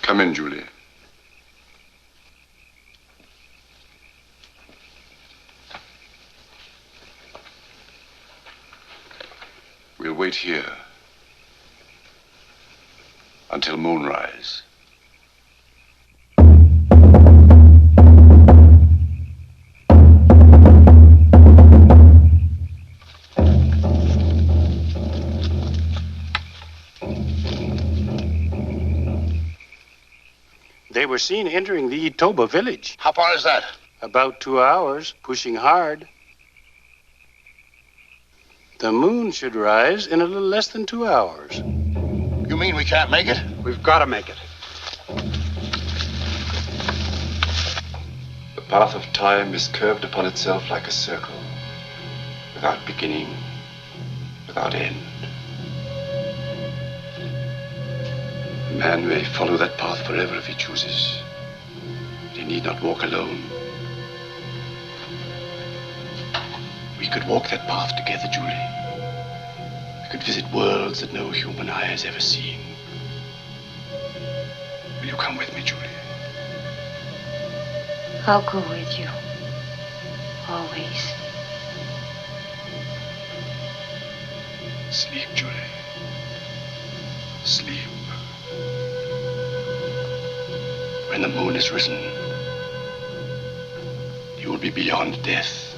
Come in, Julie. We'll wait here until moonrise. They were seen entering the Itoba village. How far is that? About 2 hours, pushing hard. The moon should rise in a little less than 2 hours. You mean we can't make it? We've got to make it. The path of time is curved upon itself like a circle, without beginning, without end. A man may follow that path forever if he chooses. But he need not walk alone. We could walk that path together, Julie. We could visit worlds that no human eye has ever seen. Will you come with me, Julie? I'll go with you. Always. Sleep, Julie. Sleep. When the moon is risen, you will be beyond death.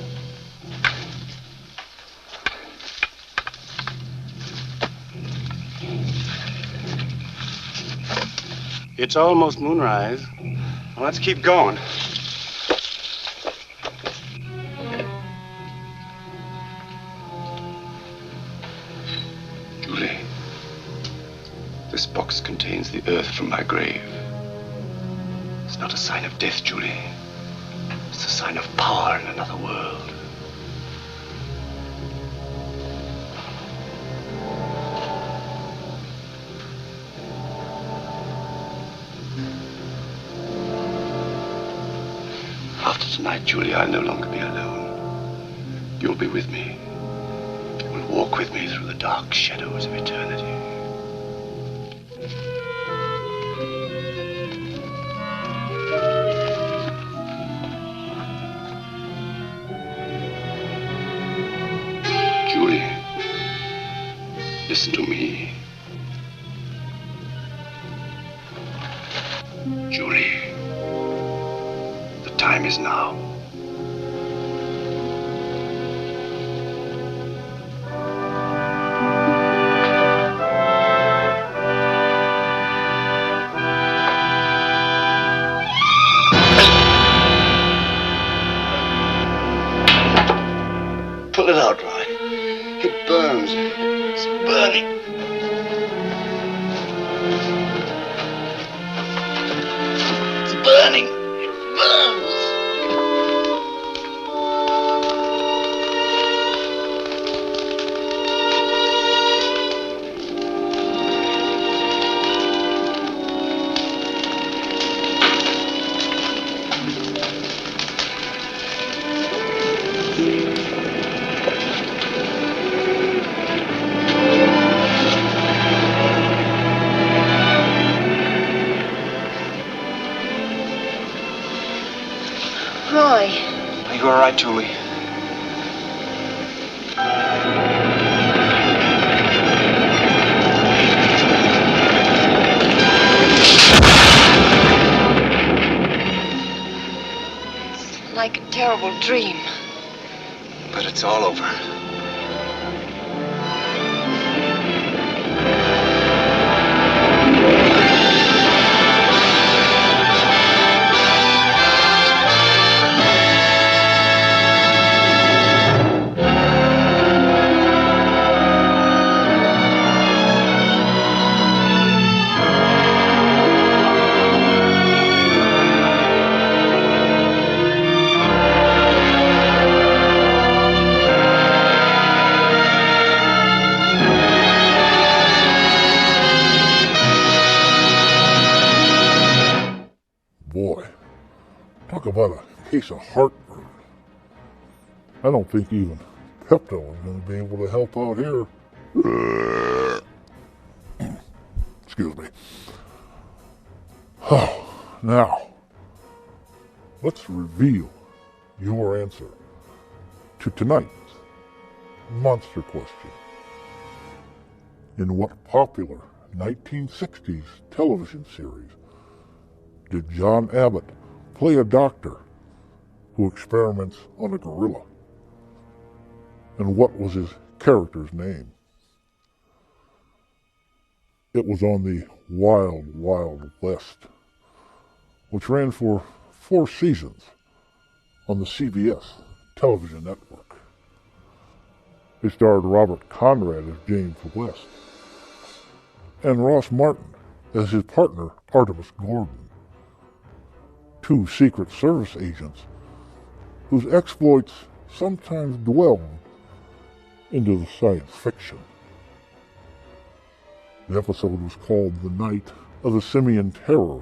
It's almost moonrise. Well, let's keep going. Julie, this box contains the earth from my grave. It's not a sign of death, Julie. It's a sign of power in another world. After tonight, Julie, I'll no longer be alone. You'll be with me. You will walk with me through the dark shadows of eternity. Julie, listen to me. Julie, the time is now. Pull it out, Ryan. It burns. It's burning. It's burning. It burns. Roy. Are you all right, Julie? It's like a terrible dream. But it's all over. Boy, talk about a case of heartburn. I don't think even Pepto is going to be able to help out here. Excuse me. Oh, now, let's reveal your answer to tonight's monster question. In what popular 1960s television series did John Abbott play a doctor who experiments on a gorilla? And what was his character's name? It was on the Wild Wild West, which ran for 4 seasons on the CBS television network. It starred Robert Conrad as James West and Ross Martin as his partner Artemus Gordon, 2 Secret Service agents whose exploits sometimes dwelled into the science fiction. The episode was called The Night of the Simian Terror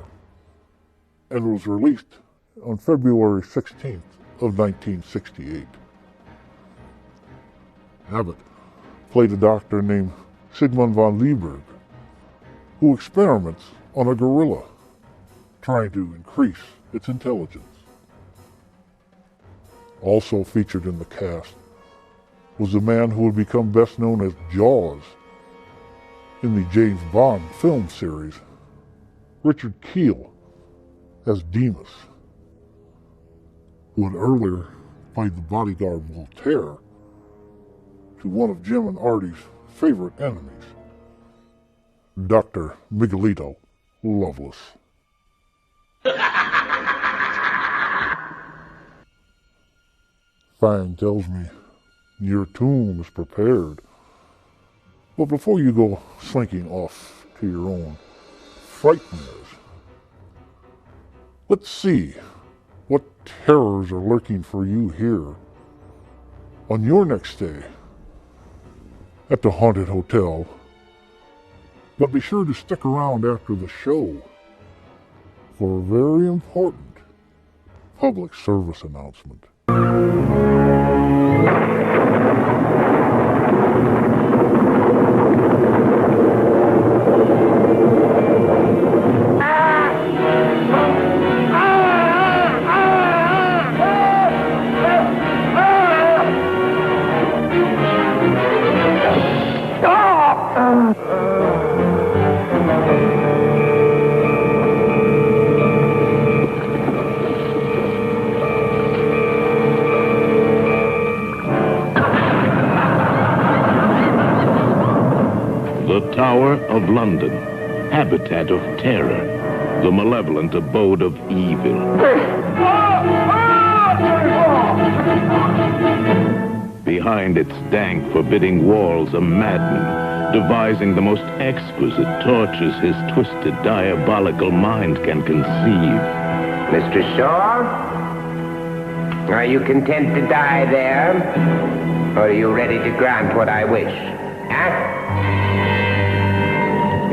and was released on February 16th of 1968. Abbott played a doctor named Sigmund von Lieberg, who experiments on a gorilla, trying to increase its intelligence. Also featured in the cast was the man who would become best known as Jaws in the James Bond film series, Richard Kiel as Demas, who had earlier played the bodyguard Voltaire to one of Jim and Artie's favorite enemies, Dr. Miguelito Loveless. Fang tells me your tomb is prepared. But before you go slinking off to your own frighteners, let's see what terrors are lurking for you here on your next stay at the Haunted Hotel. But be sure to stick around after the show for a very important public service announcement. Tower of London, habitat of terror, the malevolent abode of evil. Behind its dank, forbidding walls, a madman, devising the most exquisite tortures his twisted, diabolical mind can conceive. Mr. Shaw, are you content to die there? Or are you ready to grant what I wish? Huh?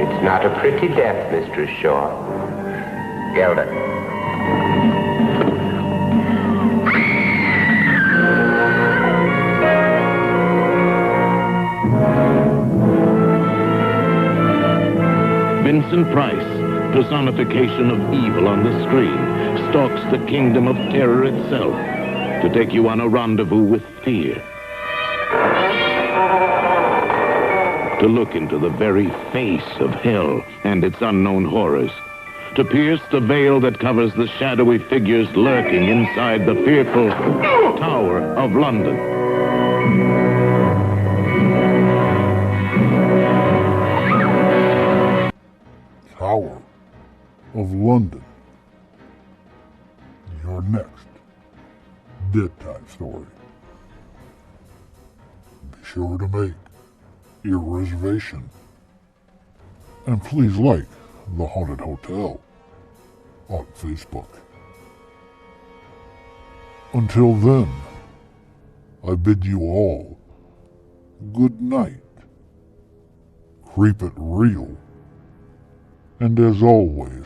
It's not a pretty death, Mr. Shaw. Gelder. Vincent Price, personification of evil on the screen, stalks the kingdom of terror itself to take you on a rendezvous with fear. To look into the very face of hell and its unknown horrors. To pierce the veil that covers the shadowy figures lurking inside the fearful Tower of London. Tower of London. Your next bedtime story. Be sure to make your reservation. And please like The Haunted Hotel on Facebook. Until then, I bid you all good night. Creep it real. And as always,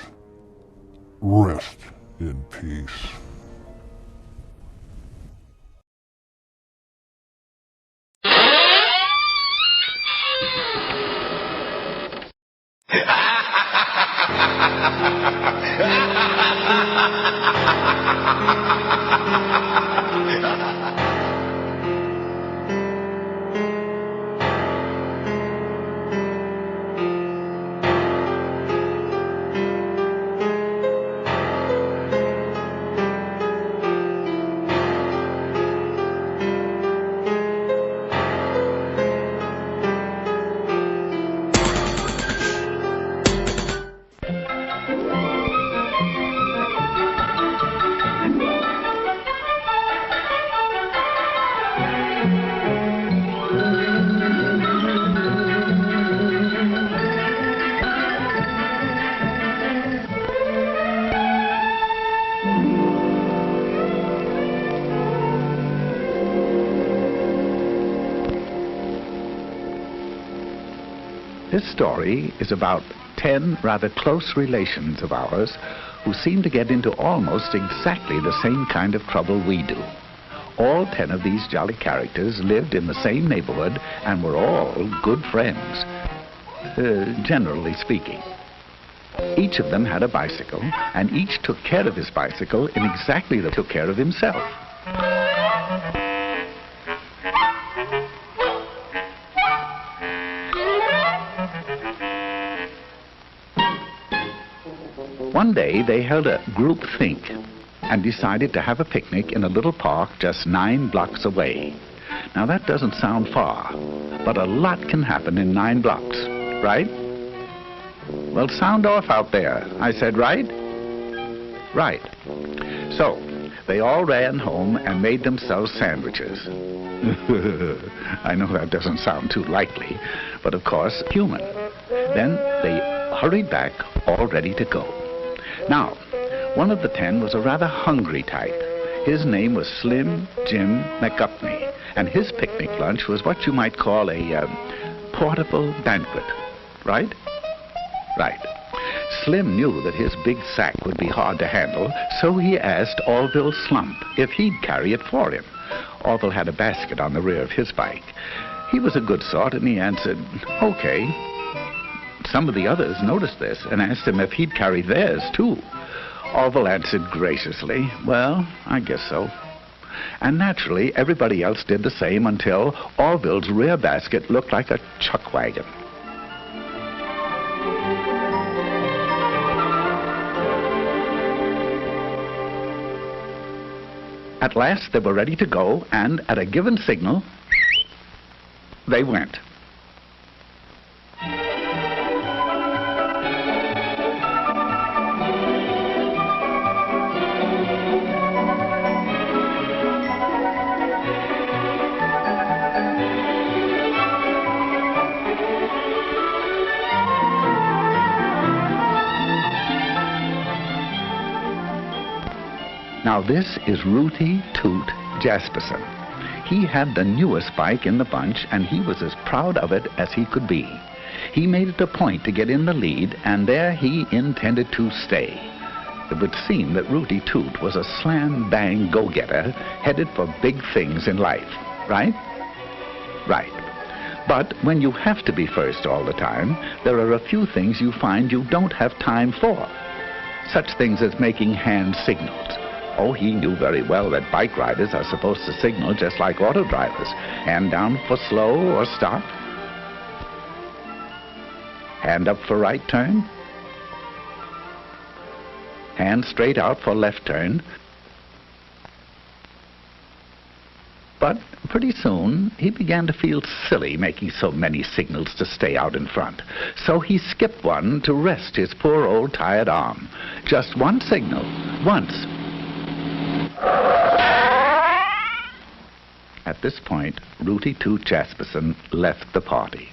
rest in peace. This story is about 10 rather close relations of ours who seem to get into almost exactly the same kind of trouble we do. All 10 of these jolly characters lived in the same neighborhood and were all good friends, generally speaking. Each of them had a bicycle, and each took care of his bicycle in exactly the way he took care of himself. One day they held a group think and decided to have a picnic in a little park just 9 blocks away. Now that doesn't sound far, but a lot can happen in 9 blocks, right? Well, sound off out there. I said right? Right. So, they all ran home and made themselves sandwiches. I know that doesn't sound too likely, but of course, human. Then they hurried back, all ready to go. Now, one of the 10 was a rather hungry type. His name was Slim Jim McGupney, and his picnic lunch was what you might call a portable banquet, right? Right. Slim knew that his big sack would be hard to handle, so he asked Orville Slump if he'd carry it for him. Orville had a basket on the rear of his bike. He was a good sort, and he answered, okay. Some of the others noticed this and asked him if he'd carry theirs, too. Orville answered graciously, well, I guess so. And naturally, everybody else did the same until Orville's rear basket looked like a chuck wagon. At last, they were ready to go, and at a given signal, they went. Now this is Ruthie Toot Jasperson. He had the newest bike in the bunch, and he was as proud of it as he could be. He made it a point to get in the lead, and there he intended to stay. It would seem that Ruthie Toot was a slam-bang go-getter headed for big things in life, right? Right. But when you have to be first all the time, there are a few things you find you don't have time for. Such things as making hand signals. Oh, he knew very well that bike riders are supposed to signal just like auto drivers. Hand down for slow or stop. Hand up for right turn. Hand straight out for left turn. But pretty soon, he began to feel silly making so many signals to stay out in front. So he skipped one to rest his poor old tired arm. Just one signal, once. At this point, Rooty Toot Jasperson left the party.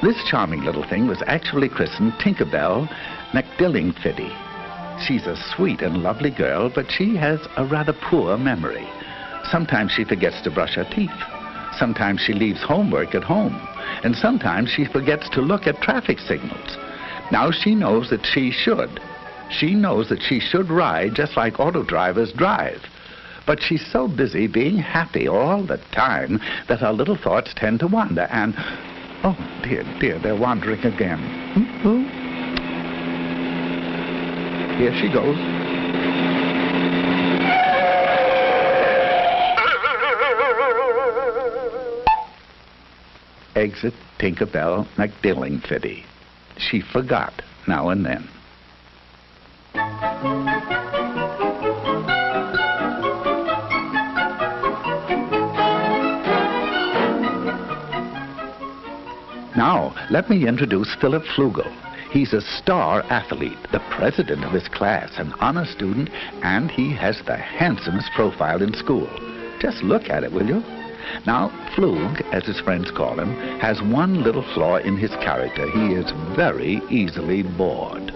This charming little thing was actually christened Tinkerbell McDillingfiddy. She's a sweet and lovely girl, but she has a rather poor memory. Sometimes she forgets to brush her teeth. Sometimes she leaves homework at home. And sometimes she forgets to look at traffic signals. Now she knows that she should. She knows that she should ride just like auto drivers drive. But she's so busy being happy all the time that her little thoughts tend to wander and... Oh, dear, dear, they're wandering again. Here she goes. Exit Tinkerbell McDillingfiddy. She forgot now and then. Now, let me introduce Philip Flugel. He's a star athlete, the president of his class, an honor student, and he has the handsomest profile in school. Just look at it, will you? Now, Flug, as his friends call him, has one little flaw in his character. He is very easily bored.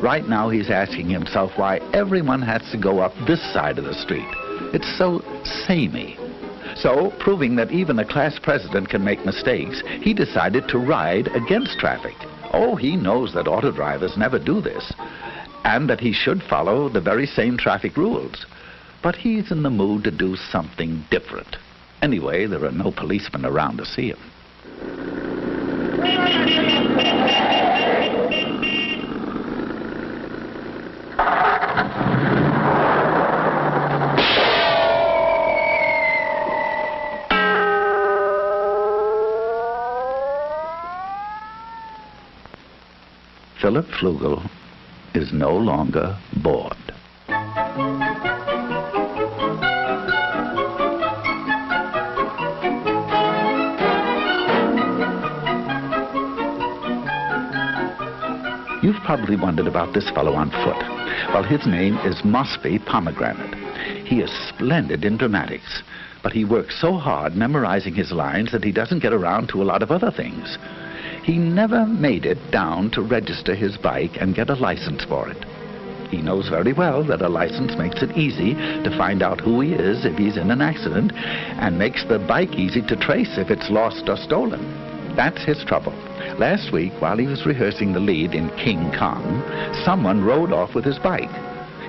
Right now, he's asking himself why everyone has to go up this side of the street. It's so samey. So, proving that even a class president can make mistakes, he decided to ride against traffic. Oh, he knows that auto drivers never do this, and that he should follow the very same traffic rules. But he's in the mood to do something different. Anyway, there are no policemen around to see him. Philip Flugel is no longer bored. You've probably wondered about this fellow on foot. Well, his name is Mosby Pomegranate. He is splendid in dramatics, but he works so hard memorizing his lines that he doesn't get around to a lot of other things. He never made it down to register his bike and get a license for it. He knows very well that a license makes it easy to find out who he is if he's in an accident, and makes the bike easy to trace if it's lost or stolen. That's his trouble. Last week, while he was rehearsing the lead in King Kong, someone rode off with his bike.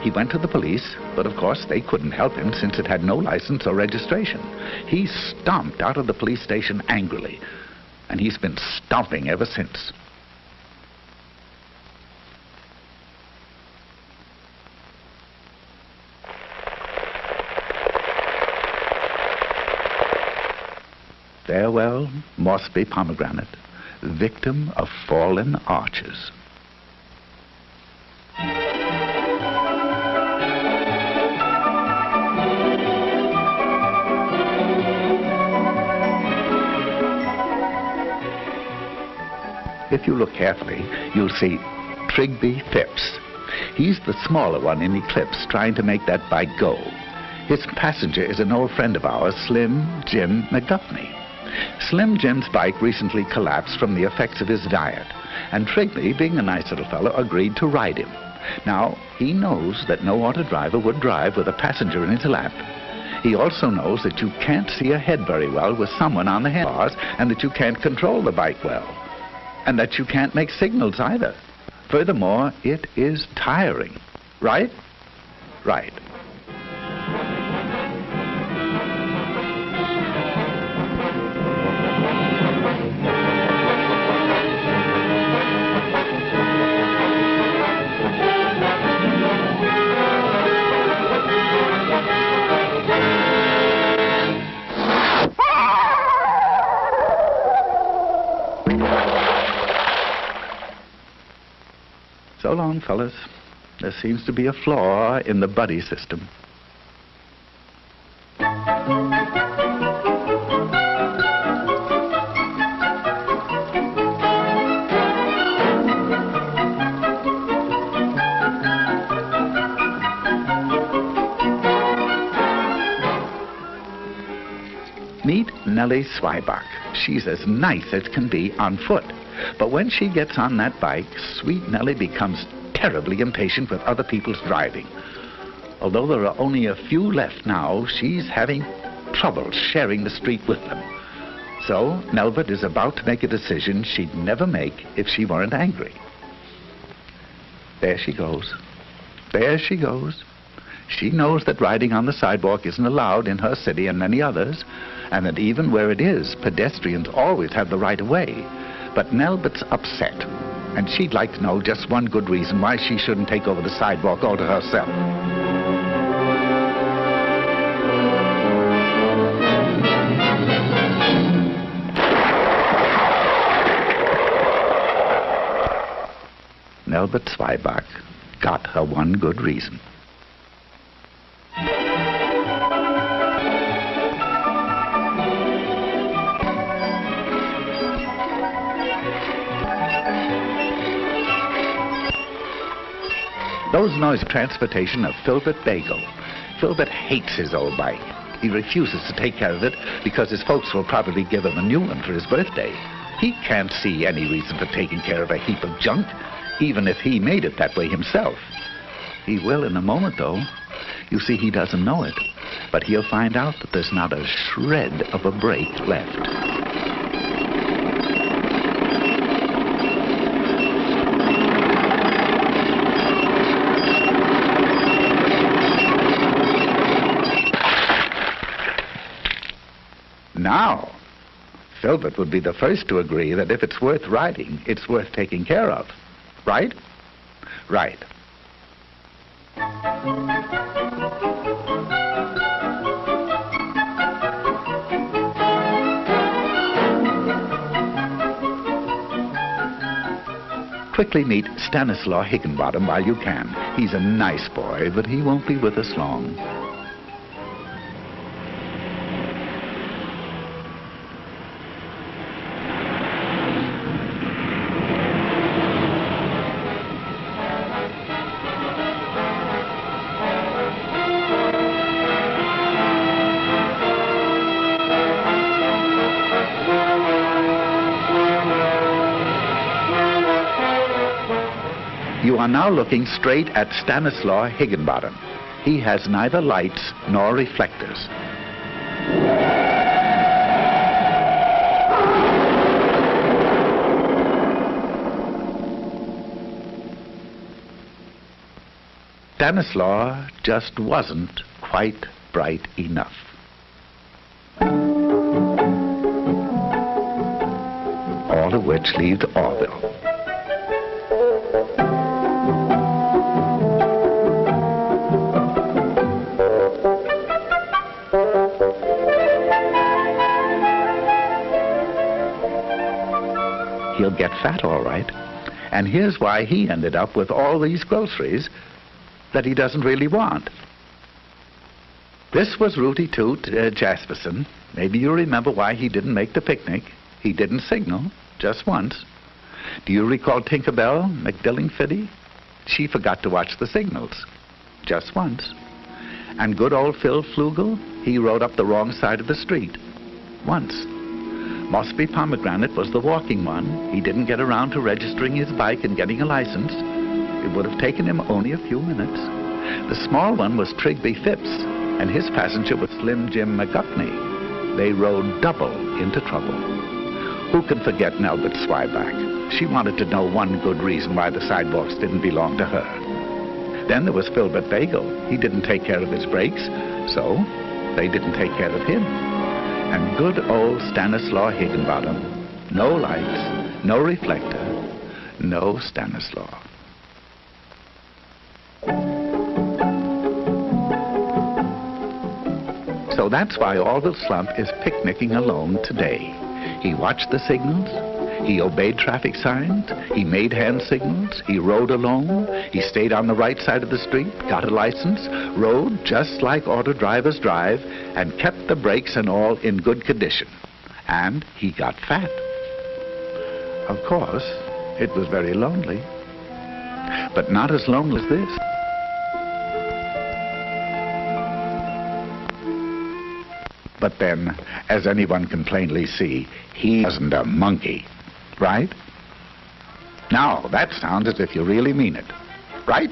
He went to the police, but of course they couldn't help him since it had no license or registration. He stomped out of the police station angrily, and he's been stomping ever since. Farewell, Mosby Pomegranate, victim of fallen arches. If you look carefully, you'll see Trigby Phipps. He's the smaller one in Eclipse, trying to make that bike go. His passenger is an old friend of ours, Slim Jim McGuffney. Slim Jim's bike recently collapsed from the effects of his diet, and Trigley, being a nice little fellow, agreed to ride him. Now, he knows that no auto driver would drive with a passenger in his lap. He also knows that you can't see ahead very well with someone on the handlebars, and that you can't control the bike well, and that you can't make signals either. Furthermore, it is tiring. Right? Right. So long, fellas. There seems to be a flaw in the buddy system. Meet Nellie Zwieback. She's as nice as can be on foot. But when she gets on that bike, sweet Nellie becomes terribly impatient with other people's driving. Although there are only a few left now, she's having trouble sharing the street with them. So Nelbert is about to make a decision she'd never make if she weren't angry. There she goes. There she goes. She knows that riding on the sidewalk isn't allowed in her city and many others, and that even where it is, pedestrians always have the right of way. But Nelbert's upset, and she'd like to know just one good reason why she shouldn't take over the sidewalk all to herself. Nelbert Zwieback got her one good reason. Those noise of transportation of Filbert Bagel. Filbert hates his old bike. He refuses to take care of it because his folks will probably give him a new one for his birthday. He can't see any reason for taking care of a heap of junk, even if he made it that way himself. He will in a moment, though. You see, he doesn't know it, but he'll find out that there's not a shred of a brake left. Now, Filbert would be the first to agree that if it's worth riding, it's worth taking care of. Right? Right. Quickly meet Stanislaw Higginbottom while you can. He's a nice boy, but he won't be with us long. You are now looking straight at Stanislaw Higginbottom. He has neither lights nor reflectors. Stanislaw just wasn't quite bright enough. All of which leaves Orville. He'll get fat, all right. And here's why he ended up with all these groceries that he doesn't really want. This was Rooty Toot Jasperson. Maybe you remember why he didn't make the picnic. He didn't signal, just once. Do you recall Tinkerbell McDillingfiddy? She forgot to watch the signals, just once. And good old Phil Flugel, he rode up the wrong side of the street, once. Mossby Pomegranate was the walking one. He didn't get around to registering his bike and getting a license. It would have taken him only a few minutes. The small one was Trigby Phipps, and his passenger was Slim Jim McGuffney. They rode double into trouble. Who can forget Nelbert Swyback? She wanted to know one good reason why the sidewalks didn't belong to her. Then there was Filbert Bagel. He didn't take care of his brakes, so they didn't take care of him. And good old Stanislaw Higginbottom. No lights, no reflector, no Stanislaw. So that's why Orville Slump is picnicking alone today. He watched the signals, he obeyed traffic signs, he made hand signals, he rode alone, he stayed on the right side of the street, got a license, rode just like auto drivers drive, and kept the brakes and all in good condition. And he got fat. Of course, it was very lonely, but not as lonely as this. But then, as anyone can plainly see, he wasn't a monkey, right? Now, that sounds as if you really mean it, right?